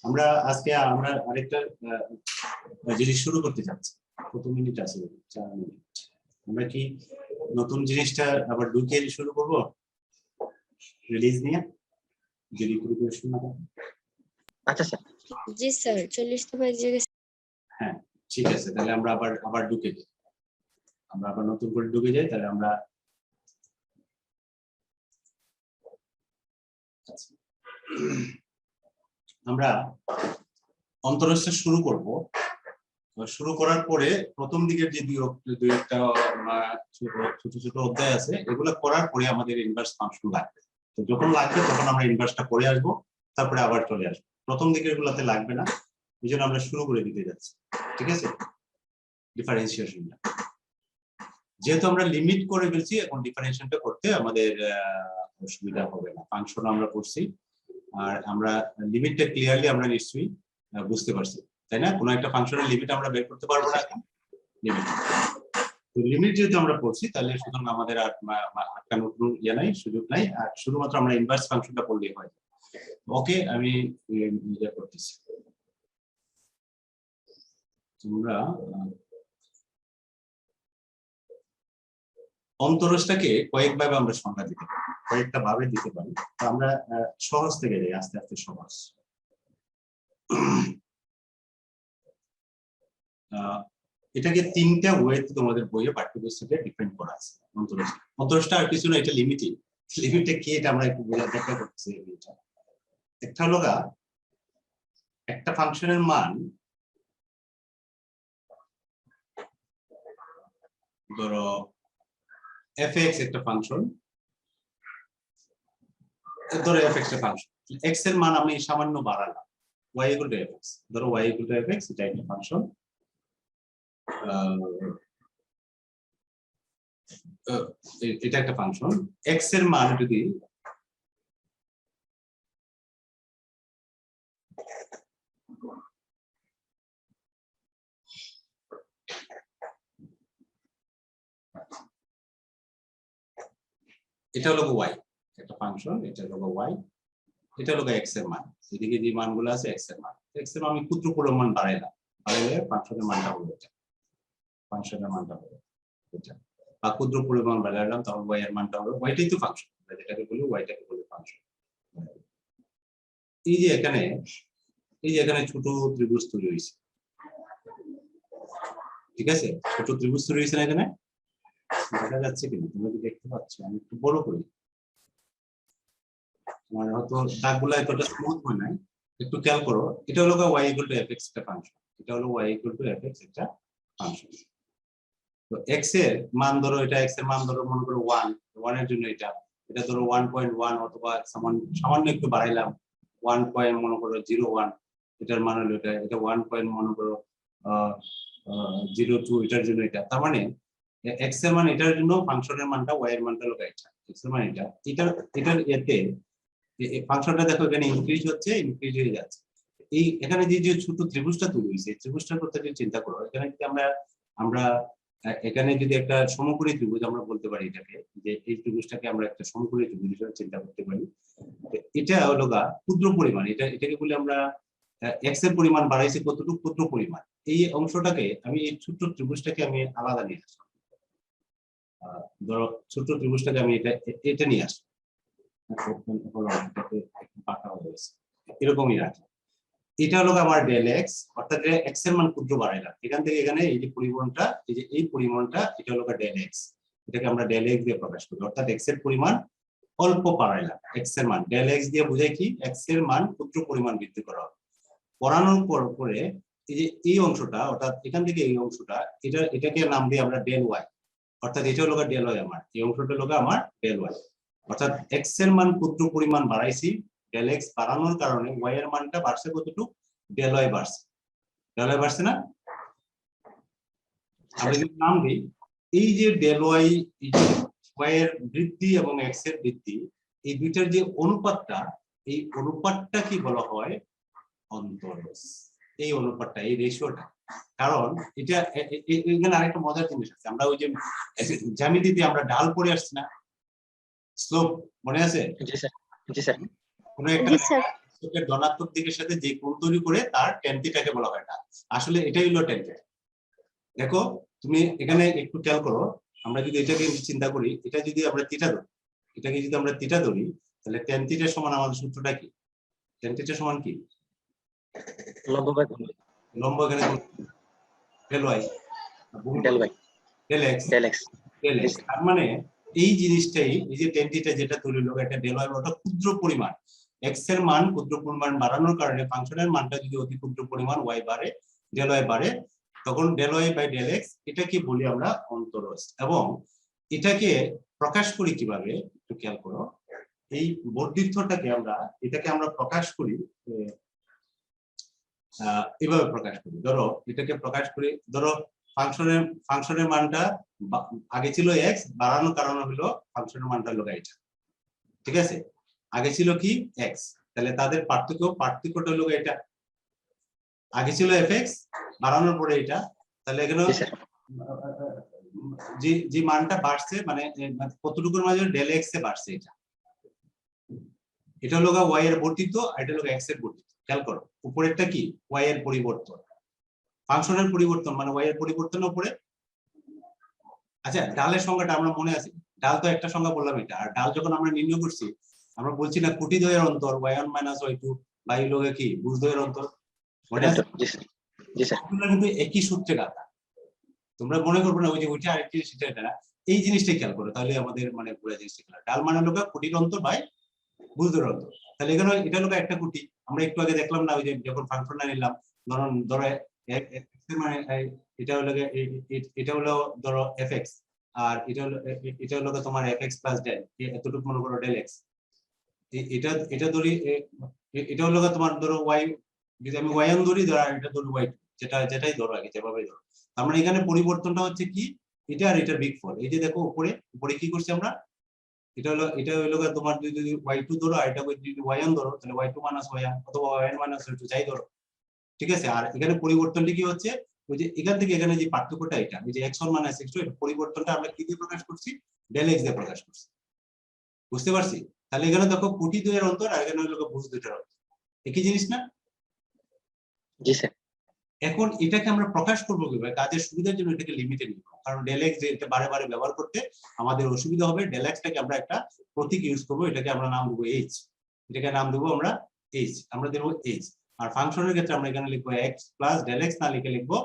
আমরা আজকে আমরা আরেকটা জিনিস শুরু করতে যাচ্ছি কত মিনিট আছে 4 মিনিট আমরা কি নতুন জিনিসটা আবার ঢুকে শুরু করব রিলিজ নিয়ে যদি প্রিপারেশন না আচ্ছা স্যার জি স্যার 40 তো বেজে গেছে হ্যাঁ ঠিক আছে তাহলে আমরা আবার ঢুকে যাই আমরা আবার নতুন করে ঢুকে যাই তাহলে আমরা অন্তরস্থ শুরু করব শুরু করার পরে প্রথম দিকের যে দুই একটা ছোট ছোট অধ্যায় আছে এগুলো করার পরে আমাদের ইনভার্স ফাংশন লাগবে তো যখন লাগবে তখন আমরা ইনভার্সটা করে আসব তারপরে আবার চলে আসবো প্রথম দিকের গুলোতে লাগবে না এই জন্য আমরা শুরু করে দিতে যাচ্ছি ঠিক আছে ডিফারেন্সিয়েশনটা যেহেতু আমরা লিমিট করে ফেলছি এখন ডিফারেন্সিয়েশনটা করতে আমাদের অসুবিধা হবে না ফাংশন আমরা করছি আর আমরা লিমিটটা ক্লিয়ারলি আমরা নিশ্চয়ই বুঝতে পারছি তাই না কোনো একটা ফাংশনের লিমিট আমরা বের করতে পারবো না এখন লিমিট তো লিমিট যেহেতু আমরা করছি তাহলে সুতরাং আমাদের আর আটকানোর কোনো ইয়ে নাই সুযোগ নাই আর শুধুমাত্র আমরা ইনভার্স ফাংশনটা করলেই হয় ওকে আমি ইয়ে করতেছি তোমরা অন্তরজটাকে কয়েকভাবে আমরা সংজ্ঞা দিতে পারি কয়েকটা ভাবে দিতে পারি আমরা সহজ থেকে যাই আস্তে আস্তে সহজ এটাকে তিনটা ওয়েতে তোমাদের বইয়ে পাঠ্যপুস্তকে ডিফাইন করা আছে অন্তরজটা আর কিছু না এটা লিমিটিং লিমিটটা কি এটা আমরা একটু বোঝার চেষ্টা করছি একটা হলো একটা ফাংশনের মান ধরো fx একটা ফাংশন ধরো f একটা ফাংশন x এর মান আমি সামান্য বাড়ালাম y = fx ধরো y = fx এটা একটা ফাংশন এটা একটা ফাংশন x এর মান যদি এটা হলো ওয়াই, একটা ফাংশন, এটা হলো ওয়াই, এটা হলো এক্স এর মান। এদিকে যে মানগুলো আছে এক্স এর মান, এক্স এর মান আমি ক্ষুদ্র পরিমাণ বাড়াইলাম, বাড়াইলে ফাংশনের মানটা হলো এটা, ফাংশনের মানটা হলো এটা, বা ক্ষুদ্র পরিমাণ বাড়াইলাম তখন ওয়াই এর মানটা হলো, ওয়াইটাই তো ফাংশন, যেটাকে বলি ওয়াইটাকে বলি ফাংশন। এই যে এখানে, এই যে এখানে ছোট ত্রিভুজ তৈরি হয়েছে, ঠিক আছে, ছোট ত্রিভুজ তৈরি হয়েছে না এখানে, দেখা যাচ্ছে কিনা তোমরা কি দেখতে পাচ্ছ? আমি একটু বড় করি, তোমার হয়তো দাগগুলো এতটা স্মুথ হয় নাই, একটু খেয়াল করো। এটা হলো y ইকুয়াল টু fx একটা ফাংশন, এটা হলো y ইকুয়াল টু fx একটা ফাংশন। তো x এর মান ধরো, এটা x এর মান ধরো মনে করো 1, 1 এর জন্য এটা, এটা ধরো 1.1 অথবা সামান্য একটু বাড়াইলাম 1 পয়েন্ট মনে করো 0.1, এটার মান হলো এটা, এটা 1 পয়েন্ট মনে করো 0.2, এটার জন্য এটা। তার মানে x এর মান এটার জন্য ফাংশনের মানটা y এর মানটা হলো এটা, x এর মান এটা, এটার এতে এই ফাংশনটা দেখো এখানে ইনক্রিজ হচ্ছে, ইনক্রিজ হয়ে যাচ্ছে। এই এখানে যে ছোট ত্রিভুজটা তৈরি হয়েছে, ত্রিভুজটার কথা যদি চিন্তা করো, এখানে যদি আমরা এখানে যদি একটা সমকোণী ত্রিভুজ আমরা বলতে পারি এটাকে, যে এই ত্রিভুজটাকে আমরা একটা সমকোণী ত্রিভুজ হিসেবে চিন্তা করতে পারি। এটা হলো ক্ষুদ্র পরিমাণ, এটাকে বলে আমরা এক্স এর পরিমাণ বাড়াইছি কতটুকু, ক্ষুদ্র পরিমাণ। এই অংশটাকে আমি, এই ছোট্ট ত্রিভুজটাকে আমি আলাদা নিয়ে আসলাম, ধরো ছোট্ট ত্রিভুজটাকে আমি এটা নিয়ে আসলাম, এরকমই রাখি। এটা হলো আমার ডেল এক্স, অর্থাৎ এক্স এর মান ক্ষুদ্র বাড়াইলাম, এখান থেকে এখানে এই যে পরিমাণটা, এই যে এই পরিমাণটা, এটা হলো ডেল এক্স, এটাকে আমরা ডেল এক্স দিয়ে প্রকাশ করি, অর্থাৎ এক্স এর পরিমাণ অল্প বাড়াইলাম। এক্স এর মান ডেল এক্স দিয়ে বোঝায় কি, এক্স এর মান ক্ষুদ্র পরিমাণ বৃদ্ধি করা হবে। করানোর পরে এই যে এই অংশটা, অর্থাৎ এখান থেকে এই অংশটা, এটাকে নাম দিয়ে আমরা ডেল ওয়াই, অর্থাৎ এটা হলো ডেল ওয়াই, আমার এই অংশটা হলো আমার ডেল ওয়াই, অর্থাৎ এক্স এর মান ক্ষুদ্র পরিমাণ বাড়াইছি, ডেল এক্স বাড়ানোর কারণে ওয়াই এর মানটা বাড়ছে কতটুকু, ডেল ওয়াই বাড়ছে, ডেল ওয়াই বাড়ছে না? আমরা যদি নাম দিই, এই যে ডেল ওয়াই, ওয়াই এর বৃদ্ধি এবং এক্স এর বৃদ্ধি, এই দুইটার যে অনুপাতটা, এই অনুপাতটা কি বলা হয়, অন্তরজ। এই অনুপাতটা, এই রেশিওটা, কারণ এটা এখানে আরেকটা মজার জিনিস আছে, আমরা ওই যে জ্যামিতিতে আমরা ঢাল পড়ে আসছি না, স্লোপ, মনে আছে? জি স্যার, জি স্যার। কোন একটা স্লোপের ধনাত্মক দিকের সাথে যে কোণ তৈরি করে তার ট্যান থিটাকে বলা হয় ঢাল। আসলে এটাই হলো ট্যান থিটা। দেখো তুমি এখানে একটু খেয়াল করো, আমরা যদি এটাকে চিন্তা করি, এটা যদি আমরা থিটা ধরি, এটাকে যদি আমরা থিটা ধরি, তাহলে ট্যান থিটা সমান আমাদের সূত্রটা কি, ট্যান থিটা সমান কি, লম্ব বাই কোণ, লম্ব এখানে del Y, del Y, del X, del X. Del X. তার মানে এই জিনিসটাই, এই যে ট্যান থিটা যেটা তৈরি হলো, এটা ডেল ওয়াই, ওটা ক্ষুদ্র পরিমাণ, এক্স এর মান ক্ষুদ্র পরিমাণ বাড়ানোর কারণে ফাংশনের মানটা যদি অতি ক্ষুদ্র পরিমাণ ওয়াই বাড়ে, ডেল ওয়াই বাড়ে, তখন del Y by del X, এটাকে বলি আমরা অন্তরজ। এবং এটাকে প্রকাশ করি কিভাবে, একটু খেয়াল করো, এই বর্ধিতটাকে আমরা, এটাকে আমরা প্রকাশ করি এভাবে প্রকাশ করি। ধরো এটাকে প্রকাশ করি, ধরো ফাংশনের মানটা আগে ছিল এক্স, বাড়ানোর কারণ হলো ফাংশনের মানটা হলো এটা, ঠিক আছে, আগে ছিল কি এক্স, তাহলে তাদের পার্থক্যটা হলো এটা, আগে ছিল এফ এক্স, বাড়ানোর পরে এটা, তাহলে এখানে যে মানটা বাড়ছে, মানে কতটুকুর মাঝে ডেল এক্স এ বাড়ছে, এটা হলো ওয়াই এর বর্ধিত, আর এটা হলো এক্স এর বর্ধিত। খেয়াল করো, উপরেরটা কি, ওয়াই এর পরিবর্তন, ফাংশনের পরিবর্তন, মানে ওয়াই এর পরিবর্তন উপরে। আচ্ছা, ডালের সংখ্যাটা আমরা মনে আছে, ডাল তো একটা সংখ্যা বললাম এটা, আর ডাল যখন আমরা নির্ণয় করছি, আমরা বলছি না কোটি দ্বয়ের অন্তর y1 - y2 বাই লগে কি ভুজ দ্বয়ের অন্তর, মনে আছে? জি স্যার। কিন্তু একই সূত্রে গাথা, তোমরা মনে করবে না ওই যে ওইটা আরেকটি সেটা এটা না, এই জিনিসটাই খেয়াল করো, তাহলে আমাদের মানে পুরো জিনিসটা খেয়াল। ডাল মানে লোক কোটির অন্তর বাই ভুজ দ্বয়ের অন্তর, তাহলে এখানে এটা লোক একটা কোটি। আমরা একটু আগে দেখলাম না, ওই যে যখন ফাংশনটা নিলাম, ধরো মানে এটা হলো, এটা হলো ধরো fx, আর এটা হলো তোমার fx প্লাস ডেল, এতটুকু মনে করো ডেল x, এটা ধরি, এটা হলো তোমার ধরো y, যদি আমি y1 ধরি, ধরো এটা ধরো y2, যেটাই ধরো আগে যেভাবে ধরো। আমরা এখানে পরিবর্তনটা হচ্ছে কি, এটা আর এটা বিগফল। এই যে দেখো উপরে কি করছি আমরা, এটা হলো তোমার যদি y2 ধরো, আর এটা যদি y1 ধরো, তাহলে y2 - y1 অথবা y1 - y2 যাই ধরো, ঠিক আছে। আর এখানে পরিবর্তনটি কি হচ্ছে, ওই যে এখান থেকে এখানে যে পার্থক্যটা, এটা ওই যে x1 - x2, এটা পরিবর্তনটা আমরা কি দিয়ে প্রকাশ করছি, ডেল এক্স দিয়ে প্রকাশ করছি। বুঝতে পারছি? তাহলে এখানে দেখো কোটি দুইয়ের অন্তর, আর এখানে হলো ভুজ দুইটার অন্তর, একই জিনিস না? জি স্যার। এখন এটাকে আমরা প্রকাশ করবো কিভাবে? কাজের সুবিধার জন্য এটাকে লিমিটে নিব, কারণ ডেল এক্স এটা বারে বারে ব্যবহার করতে আমাদের অসুবিধা হবে। ডেল এক্সটাকে আমরা একটা প্রতীক ইউজ করবো, এটাকে আমরা নাম দেবো এইচ, এটাকে নাম দেবো আমরা এইচ, আমরা দেবো এইচ। আর ফাংশনের ক্ষেত্রে আমরা এখানে লিখবো এক্স প্লাস ডেল এক্স, না লিখে লিখবো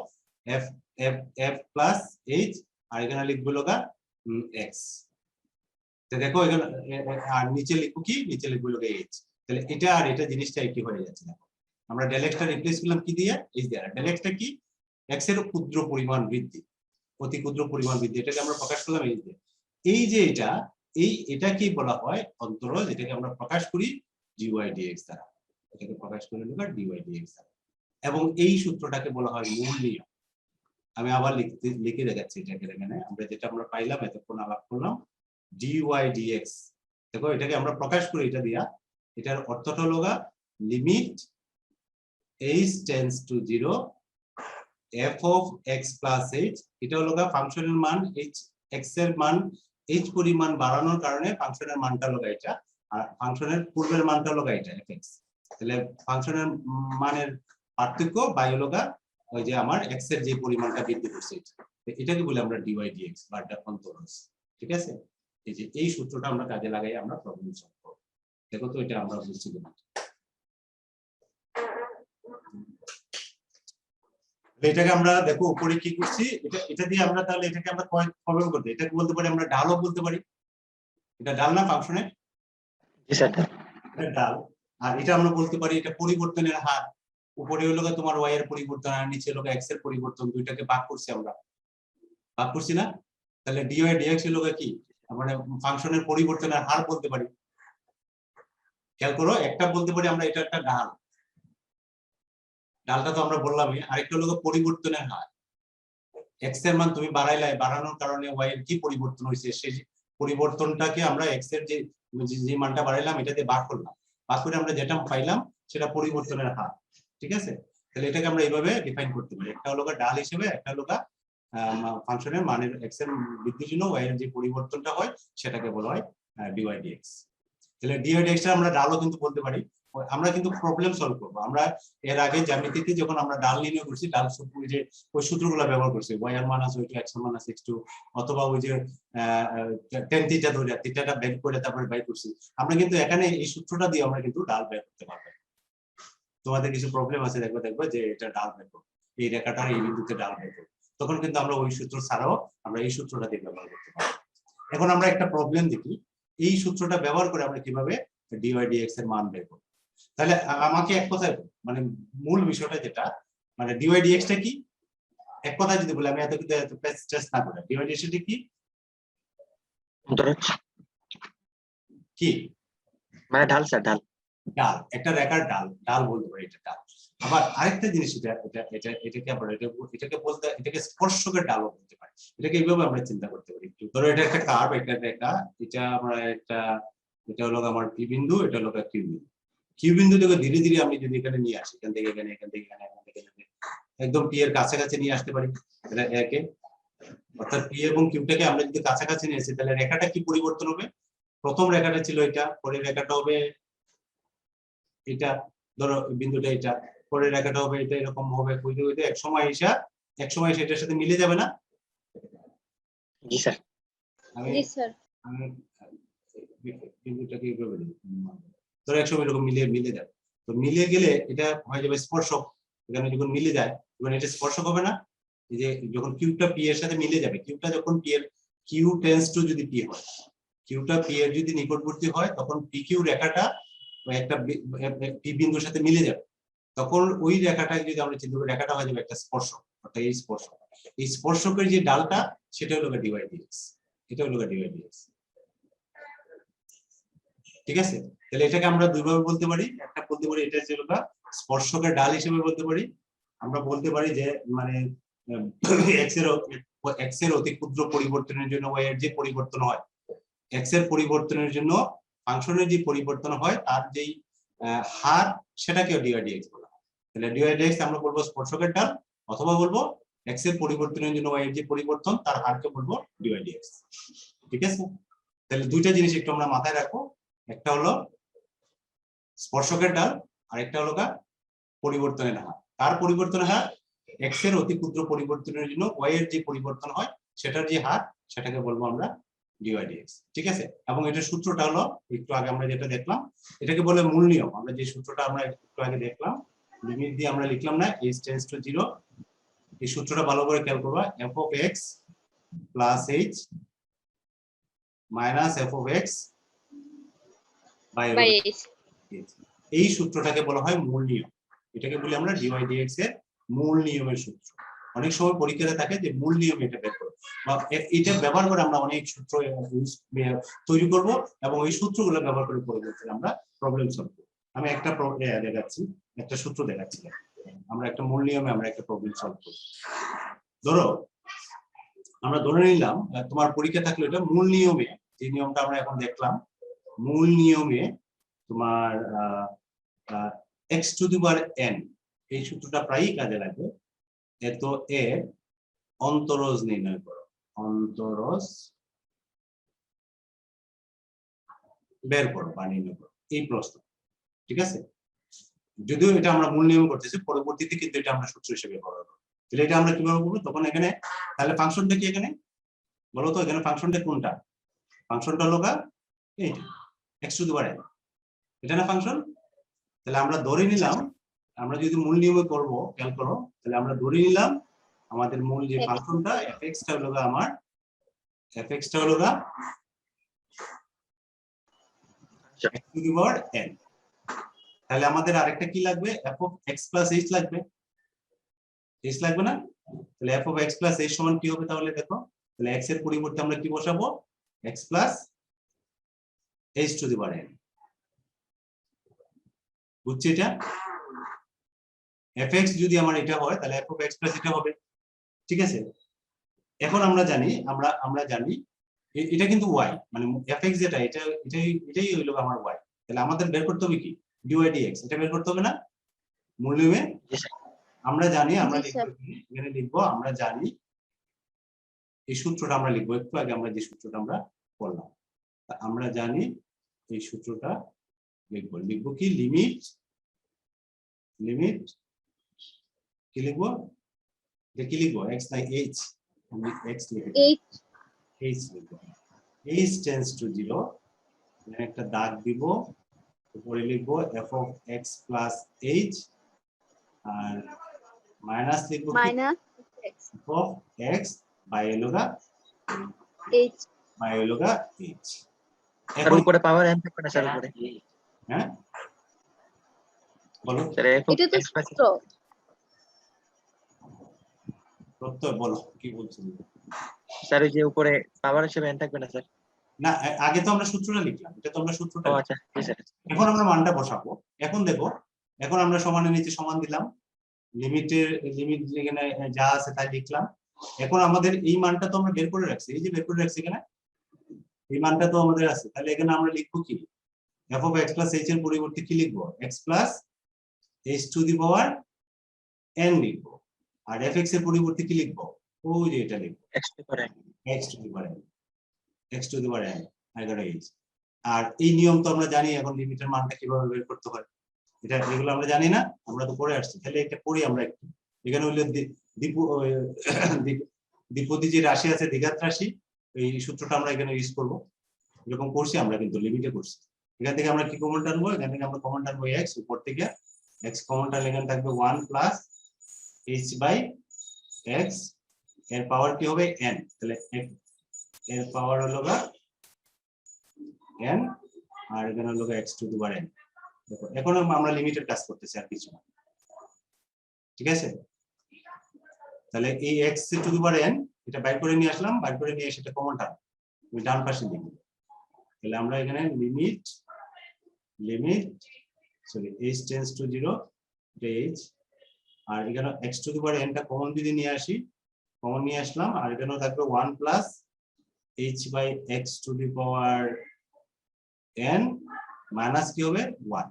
F F F plus h, আর এখানে লিখবো লগা এক্স। তো দেখো এখানে আর নিচে লিখবো কি, নিচে লিখবো লগা এইচ। তাহলে এটা আর এটা জিনিসটা একই হয়ে যাচ্ছে। দেখো আমরা ডেল এক্সটা রিপ্লেস করলাম কি দিয়ে, এইচ দিয়ে। ডেল এক্সটা কি? এক্স এর ক্ষুদ্র পরিমাণ বৃদ্ধি, অতি ক্ষুদ্র পরিমাণ বৃদ্ধি, এটাকে আমরা প্রকাশ করলাম এইচ দিয়ে। এই যে এটাকেই বলা হয় অন্তরজ, যেটাকে আমরা প্রকাশ করি ডিওয়াই ডিএক্স দ্বারা, এটাকে প্রকাশ করে নেব ডিওয়াই ডিএক্স দ্বারা। এবং এই সূত্রটাকে বলা হয় মূল নিয়ম। আমি আবার লিখে দেখাচ্ছি এটাকে। এখানে আমরা যেটা আমরা পাইলাম এতক্ষণ আলাপ করলাম, ডিওয়াই ডিএক্স। দেখো এটাকে আমরা প্রকাশ করি এটা দিয়া, এটার অর্থটা হলো limit h tends to 0 f of x plus h, এটা হলো ফাংশনের মান h, x এর মান h পরিমাণ বাড়ানোর কারণে ফাংশনের মানটা হলো এটা, আর ফাংশনের পূর্বের মানটা হলো এটা fx। তাহলে ফাংশনের মানের পার্থক্য বাই হলো ওই যে আমার x এর যে পরিমাণটা বৃদ্ধি করছে, এটাকে বলে আমরা dy dx বা অন্তরজ। ঠিক আছে? এই যে এই সূত্রটা আমরা কাজে লাগাই আমরা প্রবলেম সলভ করব। দেখো তো এটা আমরা বুঝছি কিনা। এটাকে আমরা দেখো উপরে কি করছি, এটা দিয়ে আমরা তাহলে এটাকে আমরা কবে করতে, এটাকে বলতে পারি আমরা ডালও বলতে পারি। এটা ডাল না ফাংশনের? জি স্যার। এটা ডাল। আর এটা আমরা বলতে পারি এটা পরিবর্তনের হার। উপরে হলো তোমার y এর পরিবর্তন আর নিচে হলো x এর পরিবর্তন, দুইটাকে ভাগ করছি আমরা, ভাগ করছি না? তাহলে dy dx হলো কি, মানে ফাংশনের পরিবর্তনের হার বলতে পারি। খেয়াল করো, একটা বলতে পারি আমরা এটা একটা ডাল, ডালটা তো আমরা বললামই। আরেকটা হলো পরিবর্তনের হার, x এর মান তুমি বাড়াইলে, বাড়ানোর কারণে y এর কি পরিবর্তন হয়েছে, সেই পরিবর্তনটাকে আমরা x এর যে মানটা বাড়াইলাম এটা দিয়ে ভাগ করলাম, ভাগ করে আমরা যেটা পাইলাম সেটা পরিবর্তনের হার। ঠিক আছে? তাহলে এটাকে আমরা এইভাবে ডিফাইন করতে পারি, একটা হলো ডাল হিসেবে, একটা হলো ফাংশনের মানের x এর বৃদ্ধির জন্য y এর যে পরিবর্তনটা হয় সেটাকে বলা হয় dy dx। তাহলে dy dx টা আমরা ডালও কিন্তু বলতে পারি। আমরা কিন্তু প্রবলেম সলভ করব। আমরা এর আগে জ্যামিতিতে যখন আমরা ডাল নির্ণয় করছি, ডাল সূত্র যে ওই সূত্রগুলো ব্যবহার করছি, y এর মান আছে x এর মান আছে x2, অথবা ওই যে tan থিটা ধরে থিটাটা বের করে তারপরে বাই করছি। আমরা কিন্তু এখানে এই সূত্রটা দিয়ে আমরা কিন্তু ডাল বের করতে পারবো। তোমাদের কিছু প্রবলেম আছে, দেখবে যে এটা ডাল বের করব, এই রেখাটার এই বিন্দুতে ডাল বের করব, তখন কিন্তু আমরা ওই সূত্র ছাড়াও আমরা এই সূত্রটা দিয়ে ব্যবহার করতে পারবো। এখন আমরা একটা প্রবলেম দেখি, এই সূত্রটা ব্যবহার করে আমরা কিভাবে dy dx এর মান বের করব। তাহলে আমাকে এক কথায় মানে মূল বিষয়টা যেটা, মানে dy dx টা কি, এক কথায় যদি বলি, আমি এত কিন্তু এত স্ট্রেস না করে, dy dx টা কি? অন্তরজ কি মানে ঢাল স্যার, ঢাল, ডাল, একটা রেখার ডাল, ডাল বলতে পারি এটা ডাল। আবার আরেকটা জিনিস এটাকে আমরা এটাকে বলতে, এটাকে স্পর্শকের ডালও বলতে পারি। এটাকে এইভাবে আমরা চিন্তা করতে পারি। ধরো এটা একটা কার্ভ, এটা রেখা, এটা আমরা এটা হলো আমার পি বিন্দু, এটা হলো কিউ বিন্দু। কিউ বিন্দু থেকে ধীরে ধীরে আমি যদি এখানে নিয়ে আসি, এখান থেকে এখানে, এখান থেকে এখানে, এখান থেকে এখানে, একদম পি এর কাছাকাছি নিয়ে আসতে পারি। এটা একে, অর্থাৎ পি এবং কিউটাকে আমরা যদি কাছাকাছি নিয়ে আসি, তাহলে রেখাটা কি পরিবর্তন হবে? প্রথম রেখাটা ছিল এটা, পরের রেখাটা হবে এটা, ধরো বিন্দুটা এটা, পরের রেখাটা হবে এটা, এরকম হবে হইতে হইতে এক সময় এটার সাথে মিলে যাবে না? জি স্যার। জি স্যার। আমি বিন্দুটাকে এইভাবে দিই, ধরো এক সময় এরকম মিলে যাবে। তো মিলে গেলে এটা হয়ে যাবে স্পর্শক। এখানে যখন মিলে যায় তখন এটা স্পর্শক হবে না? এই যে যখন কিউটা পি এর সাথে মিলে যাবে, কিউটা যখন পি এর, কিউ টেন্ডস টু যদি পি হয়, কিউটা পি এর যদি নিকটবর্তী হয়, তখন পি কিউ রেখাটা একটা পি বিন্দুর সাথে মিলে যাবে। তখন ওই রেখাটা যদি আমরা চিন্তা করি, রেখাটা হয়ে যাবে একটা স্পর্শক, অর্থাৎ এই স্পর্শক। এই স্পর্শকের যে ডালটা সেটা হলো dy dx, এটা হলো dy dx। ঠিক আছে? তাহলে এটাকে আমরা দুইভাবে বলতে পারি। একটা বলতে পারি এটা হলো স্পর্শকের ডাল হিসেবে বলতে পারি। আমরা বলতে পারি যে মানে x এর অতি ক্ষুদ্র পরিবর্তনের জন্য y এর যে পরিবর্তন হয়, x এর পরিবর্তনের জন্য ফাংশনের যে পরিবর্তন হয় তার যেই হার, সেটাকে dy dx বলা হয়। তাহলে dy dx আমরা বলবো স্পর্শকের ডাল, অথবা বলবো x এর পরিবর্তনের জন্য y এর যে পরিবর্তন তার হারকে বলবো dy dx। ঠিক আছে? তাহলে দুইটা জিনিস একটু আমরা মাথায় রাখবো, একটা হলো স্পর্শকের ঢাল আর একটা হলো পরিবর্তনের হার। কার পরিবর্তনের হার? এক্স এর অতি ক্ষুদ্র পরিবর্তনের জন্য ওয়াই এর যে পরিবর্তন হয় সেটার যে হার সেটাকে বলবো আমরা dydx। ঠিক আছে, এবং এটার সূত্রটা হলো একটু আগে আমরা যেটা দেখলাম, এটাকে বলে মূল নিয়ম। আমরা যে সূত্রটা আমরা একটু আগে দেখলাম, লিমিট দিয়ে আমরা লিখলাম না, h টেন্ডস টু 0, এই সূত্রটা ভালো করে খেয়াল করবা, f of x plus h minus f of x by h। এই সূত্রটাকে বলা হয় মূল নিয়ম, এটাকে বলি আমরা dydx এর মূল নিয়মের সূত্র। অনেক সময় পরীক্ষাতে থাকে যে মূল নিয়ম এটা বের করো, বা এটা ব্যবহার করে আমরা অনেক সূত্র তৈরি করব এবং এই সূত্রগুলো ব্যবহার করে পরবর্তীতে আমরা প্রবলেম সলভ করব। আমি একটা দেখাচ্ছি, একটা সূত্র দেখাচ্ছি, আমরা একটা মূল নিয়মে আমরা একটা প্রবলেম সলভ করব। ধরো আমরা ধরে নিলাম তোমার পরীক্ষা থাকলে এটা মূল নিয়মে, যে নিয়মটা আমরা এখন দেখলাম, মূল নিয়মে তোমার x to the power n, এই সূত্রটা প্রায়ই কাজে লাগে। এত এর অন্তরজ নির্ণয় করো, অন্তরজ বের করো বা নির্ণয় করো, এই প্রশ্ন। ঠিক আছে, যদিও এটা আমরা মূল নিয়ম করতেছি, পরবর্তীতে কিন্তু এটা আমরা সূত্র হিসেবে ব্যবহার করব। তাহলে এটা আমরা কিভাবে করবো তখন? এখানে তাহলে ফাংশনটা কি এখানে বলো তো, এখানে ফাংশনটা কোনটা? ফাংশনটা হলো এইটা x to the power n, এটা না ফাংশন? তাহলে আমরা ধরে নিলাম, আমরা যদি মূল নিয়মে করব খেয়াল করো, তাহলে আমরা ধরে নিলাম আমাদের মূল যে ফাংশনটা fx টা হলো আমার, fx টা হলো x to the power n। তাহলে আমাদের আরেকটা কি লাগবে? f of x plus h লাগবে, h লাগবে না? তাহলে f of x plus h সমান কি হবে তাহলে দেখো, তাহলে x এর পরিবর্তে আমরা কি বসাবো? x plus h two the power n। বুঝছি এটা? fx যদি আমার এটা হয় তাহলে f of x plus এটা হবে। ঠিক আছে, এখন আমরা জানি, আমরা জানি এটা কিন্তু y, মানে fx যেটা এটাই হইলো আমার y। তাহলে আমাদের বের করতে হবে কি? dydx, এটা বের করতে হবে না মূল নিয়মে? আমরা জানি, আমরা এখানে লিখবো, আমরা জানি এই সূত্রটা আমরা লিখবো, একটু আগে আমরা যে সূত্রটা আমরা পড়লাম, আমরা জানি এই সূত্রটা লিখবো কি? লিমিট কি লিখবো? কি লিখবো? x নাই h, আমি x লিখবো, h লিখবো, h টেন্ডস টু 0, এখানে একটা দাগ দিব, উপরে লিখবো f of x plus h, আর মাইনাস লিখবো minus f of x by লগা h h। এর উপরে পাওয়ার n থাকবে না স্যার উপরে? হ্যাঁ বলো, স্যার এটা তো সূত্র। প্রত্যয় বলো কি বলছিস? স্যার এই যে উপরে পাওয়ার হিসেবে n থাকবে না স্যার? না, আগে তো আমরা সূত্রটা লিখলাম, এটা তো আমরা সূত্রটা ও আচ্ছা, জি স্যার। এখন আমরা মানটা বসাবো। এখন দেখো, এখন আমরা সমানের নিচে সমান দিলাম, লিমিট এখানে যা আছে তাই লিখলাম। এখন আমাদের এই মানটা তো আমরা বের করে রাখছি, এই যে বের করে রাখছি এখানে, এই মানটা তো আমাদের আছে। তাহলে এখানে আমরা লিখবো কি? f of x plus h এর পরিবর্তে কি লিখবো? x plus h two the power n লিখবো। আর fx এর পরিবর্তে কি লিখবো? ওই যে এটা লিখবো, x to the power n, x to the power n, x to the power n h। আর এই নিয়ম তো আমরা জানি, এখন লিমিটের মানটা কিভাবে বের করতে হয় এটা, এগুলো আমরা জানি না, আমরা তো পড়ে আসছি। তাহলে এটা পড়ি আমরা একটু। এখানে হইলো দ্বিপদী যে রাশি আছে, দ্বিঘাত রাশি, এই সূত্রটা আমরা এখানে ইউজ করব। এরকম করছি আমরা, কিন্তু লিমিটে করছি। এখান থেকে আমরা কি কমন টানবো? এখান থেকে আমরা কমন টানবো x, উপর থেকে x কমন টানলে এখানে থাকবে 1 প্লাস h বাই x, এর পাওয়ার কি হবে? n। তাহলে এর পাওয়ার হলো n, আর এখানে হলো x to the power n। দেখো এখন আমরা লিমিটের কাজ করতেছি, আর কিছু না। ঠিক আছে, তাহলে এই x to the power n এটা বাইর করে নিয়ে আসলাম, বাইর করে নিয়ে এসে এটা কমন টান আমি ডান পাশে লিখব। তাহলে আমরা এখানে limit sorry h tends to 0, এটা h, আর এখানে x to the power n টা কমন যদি নিয়ে আসি, কমন নিয়ে আসলাম, আর এখানেও থাকবে 1 plus h by x to the power n minus কি হবে? 1,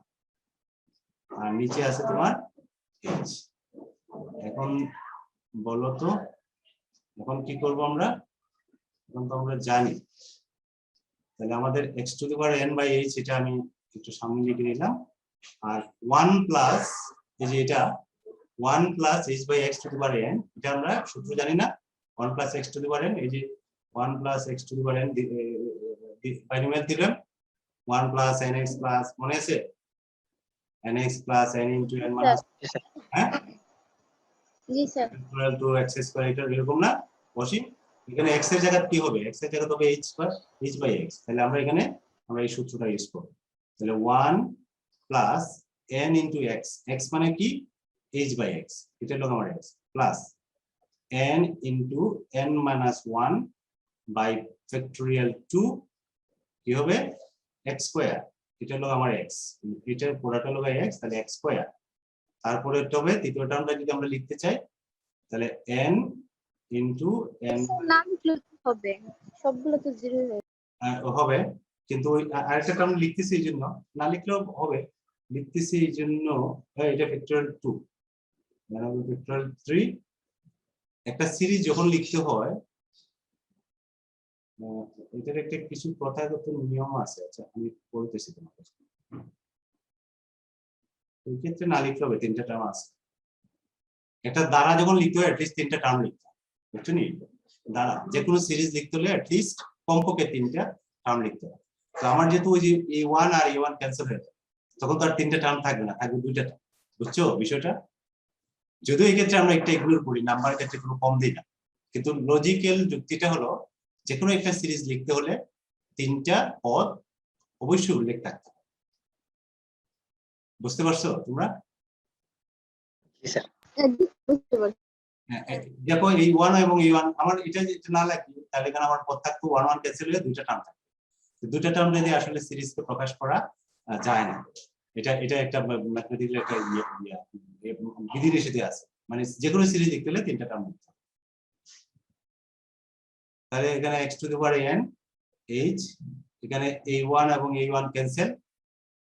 আর নিচে আছে তোমার h। এখন বলো তো, এখন কি করব আমরা? এখন তো আমরা জানি তাহলে আমাদের x to the power n by h এটা আমি একটু সামনে লিখে নিলাম, আর 1 প্লাস এই যে এটা 1 plus h by x to the power n, এটা আমরা সূত্র জানি না, 1 plus x to the power n, এই যে 1 plus x to the power n binomial theorem, 1 plus nx plus, মনে আছে nx plus n into n minus, হ্যাঁ জি sir. Equal to x square, এটা এরকম না বসি, এখানে x এর জায়গা কি হবে, x এর জায়গা হবে h বাই x, তাহলে আমরা এখানে আমরা এই সূত্রটা ইউজ করব, তাহলে 1 plus n into x, x মানে কি h বাই x, এটা হলো আমার x, plus n into n minus 1 by factorial 2 কি হবে x স্কয়ার, এটা হলো আমার x, এটার পুরোটা হলো x, তাহলে x স্কয়ার, তারপরে এটা হবে তৃতীয় টার্মটা যদি আমরা লিখতে চাই তাহলে n ইনটু n নাম লিখলে হবে, সবগুলো তো জিরো হবে, কিন্তু ওই আরেকটা টার্ম লিখতেছি এই জন্য, না লিখলেও হবে, লিখতেছি এই জন্য এটা ফ্যাক্টোরিয়াল 2 মানে ফ্যাক্টোরিয়াল 3, একটা সিরিজ যখন লিখতে হয় এটার একটা কিছু প্রথাগত নিয়ম আছে, আচ্ছা আমি বলতেছি তোমাকে, এই ক্ষেত্রে না লিখতে হবে, তিনটা টার্ম আছে, একটা দ্বারা যখন লিখতে হয় অ্যাটলিস্ট তিনটা টার্ম লিখতে হয়, বুঝছেন, দ্বারা যে কোনো সিরিজ লিখতে হলে অ্যাটলিস্ট কমপক্ষে তিনটা টার্ম লিখতে হয়, তো আমার যেহেতু ওই যে a1 আর a1 ক্যান্সেল হয়ে যায়, তখন তো আর তিনটা টার্ম থাকবে না, থাকবে দুইটা টার্ম, বুঝছো বিষয়টা, যদিও এই ক্ষেত্রে আমরা একটা ইগনোর করি, নাম্বারের ক্ষেত্রে কোনো কম দিই না, কিন্তু লজিক্যাল যুক্তিটা হলো যে কোনো একটা সিরিজ লিখতে হলে তিনটা পদ অবশ্যই উল্লেখ থাকতে হবে, বুঝতে পারছো তোমরা? জি স্যার। বুঝতে পারছি। দেখো এই 1 এবং এই 1 আমার এটা যেটা না লাগবে, তাহলে এখানে আমার পদ থাকতো 1 1 ক্যান্সেল হয়ে দুইটা টার্ম থাকবে, দুইটা টার্ম যদি আসলে সিরিজকে প্রকাশ করা যায় না, এটা এটা একটা ম্যাথমেটিক্যাল একটা বিধিনিষেধ আছে, মানে যে কোনো সিরিজ লিখতে হলে তিনটা টার্ম লিখতে হবে, তাহলে এখানে x to the power n h, এখানে a1 এবং a1 ক্যান্সেল,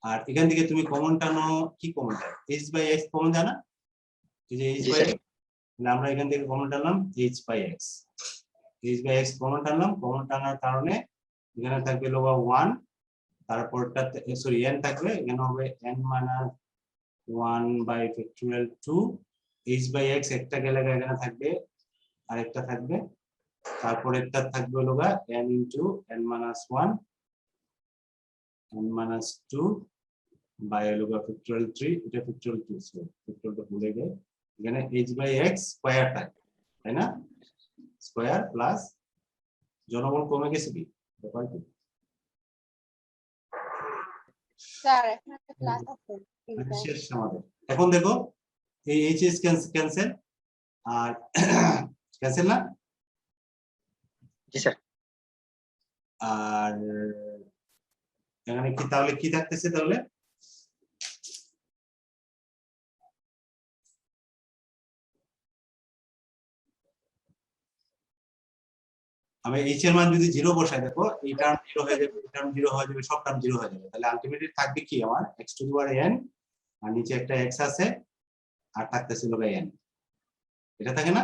আর এখান থেকে তুমি কমন টানো, কি কমন টানো h বাই x কমন জানা, এই যে h বাই x, আমরা এখান থেকে কমন টানলাম h by x, h by x common টানলাম, কমন টানার কারণে এখানে থাকবে লোগা 1, তারপরটা সরি n থাকবে, এখানে হবে n minus 1 by factorial 2, h by x একটা গেলে এখানে থাকবে আরেকটা থাকবে, তারপর একটা থাকবে লোগা n into n minus 1 n minus 2 by লোগা ফ্যাক্টোরিয়াল 3, এটা ফ্যাক্টোরিয়াল 2, সরি ফ্যাক্টোরিয়ালটা ভুলে গেছে, এখানে h বাই x স্কয়ার থাকবে, তাই না, স্কয়ার প্লাস জনবল কমে গেছে কি ব্যাপার কি, স্যার এখন একটা ক্লাস আছে শেষ আমাদের, এখন দেখো এই এইচএস ক্যান্সেল আর ক্যান্সেল না, জি স্যার। আর এখানে কি তাহলে কি থাকতেছে, তাহলে আমি এইচ এর মান যদি 0 বসাই, দেখো এই টার্ম 0 হয়ে যাবে, এই টার্ম 0 হয়ে যাবে, সব টার্ম 0 হয়ে যাবে, তাহলে আলটিমেটলি থাকবে কি আমার x to the power n, আর নিচে একটা x আছে, আর থাকতেছে লোগা n, এটা থাকে না,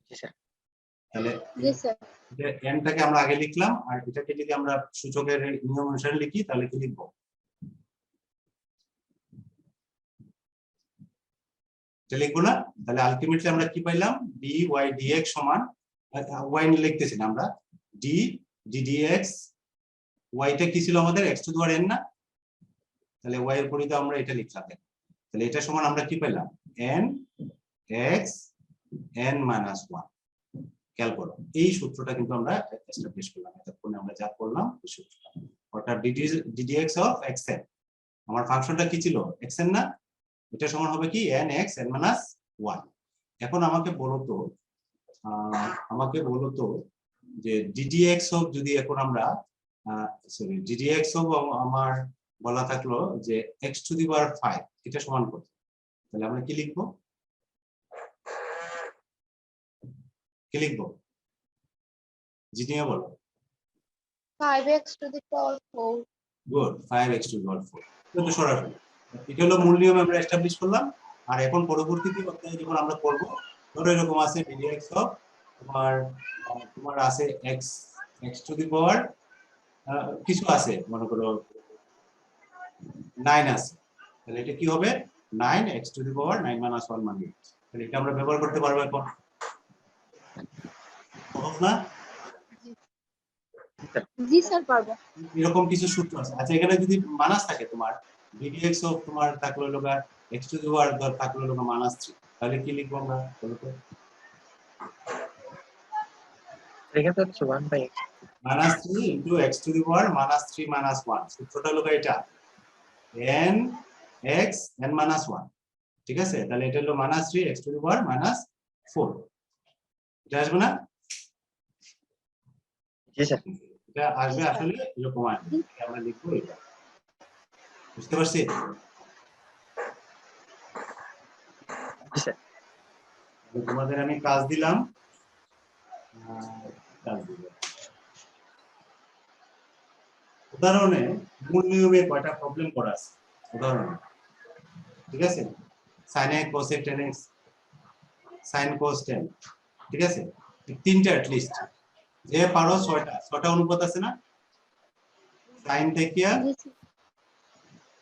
জি স্যার। তাহলে জি স্যার। n টাকে আমরা আগে লিখলাম, আর এটাকে যদি আমরা সূচকের নিয়ম অনুসারে লিখি তাহলে কি লিখবো, এটা লিখবো না, তাহলে আলটিমেটলি আমরা কি পাইলাম dy dx সমান, y লিখতেছি না আমরা, d ddx, y টা কি ছিল আমাদের x to the power n না, তাহলে y এর পরিবর্তে আমরা এটা লিখলাম, তাহলে এটা সমান আমরা কি পেলাম n x n মাইনাস 1, খেয়াল করো এই সূত্রটা কিন্তু আমরা এস্টাবলিশ করলাম, এতক্ষণ আমরা যা করলাম এই সূত্রটা, অর্থাৎ ddx অফ xn, আমার ফাংশনটা কি ছিল xn না, এটা সমান হবে কি nx n মাইনাস 1, এখন আমাকে বলো তো যে ddx অফ যদি এখন আমরা সরি ddx অফ আমার বলা থাকলো যে x টু দি পাওয়ার 5, এটা সমান কত, তাহলে আমরা কি লিখবো, কি লিখবো জিনিয়া বলো, 5x to the power 4, good 5x to the power 4, এটা তো সরাসরি এটা হলো মূল নিয়ম আমরা এস্টাবলিশ করলাম, আর এখন পরবর্তীতে যখন আমরা করব ধরো এরকম আছে ddx অফ তোমার আছে x x টু দি পাওয়ার কিছু আছে, মনে করো 9 আছে, তাহলে এটা কি হবে 9 x to the power 9 minus 1 মানে 8। তাহলে এটা আমরা ব্যবহার করতে পারবো এখন, সহজ না? জি স্যার পারবো। এরকম কিছু সূত্র আছে। আচ্ছা, এখানে যদি মাইনাস থাকে তোমার vdx অফ তোমার থাকলো লগা x টু দি পাওয়ার ধর থাকলো লগা -3, তাহলে কি লিখবো আমরা বলো তো? এখানে তো 1/x -3 into x to the পাওয়ার -3 - 1, সূত্রটা হলো এটা n x n - 1, ঠিক আছে? তাহলে এটা হলো -3 x টু দি পাওয়ার -4, এটা আসবে না? জি স্যার। এটা আসবে আসলে এরকম আসবে, এটা আমরা লিখবো এটা। বুঝতে পারছি? জি স্যার। তোমাদের আমি কাজ দিলাম, কাজ দিলাম। উদাহরণে মূল নিয়মে কয়টা প্রবলেম করা আছে উদাহরণে, ঠিক আছে? sin a cos a tan x sin cos tan, ঠিক আছে? তিনটা at least, যে পারো ছয়টা অনুপাত আছে না sin থেকে জি স্যার।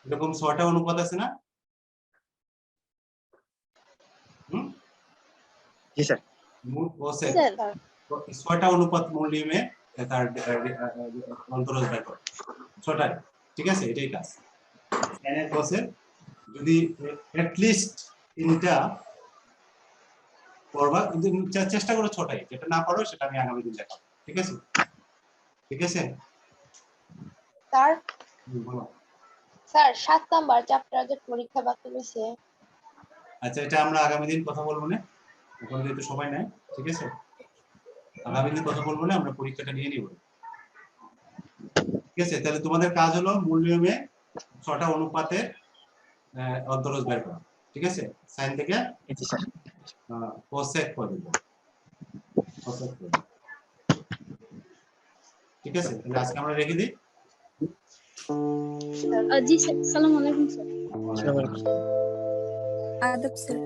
এরকম ছয়টা অনুপাত আছে না? জি স্যার। মূল cos x স্যার ছয়টা অনুপাত মূল নিয়মে তার অন্তরজ বের করো, ছয়টা, ঠিক আছে? এটাই কাজ। sin এর cos এর যদি at least তিনটা করবা, কিন্তু চেষ্টা করো ছটাই, যেটা না পারো সেটা আমি আগামী দিন দেখাবো, ঠিক আছে? ঠিক আছে স্যার বলো। স্যার 7 নাম্বার চ্যাপ্টারের পরীক্ষা বাকি রয়েছে। আচ্ছা, এটা আমরা আগামী দিন কথা বলবো না, এখন যেহেতু সময় নাই, ঠিক আছে? আগামী দিন কথা বলবো না, আমরা পরীক্ষাটা নিয়ে নিব, ঠিক আছে? তাহলে তোমাদের কাজ হলো মূল নিয়মে 6টা অনুপাতের অন্তরজ বের করা, ঠিক আছে? sin থেকে জি স্যার। cosec করে দেব, cosec করে দেব, ঠিক আছে? তাহলে আজকে আমরা রেখে দিই। জি স্যার। আসসালামু আলাইকুম স্যার। আসসালামু আলাইকুম। আদাব স্যার।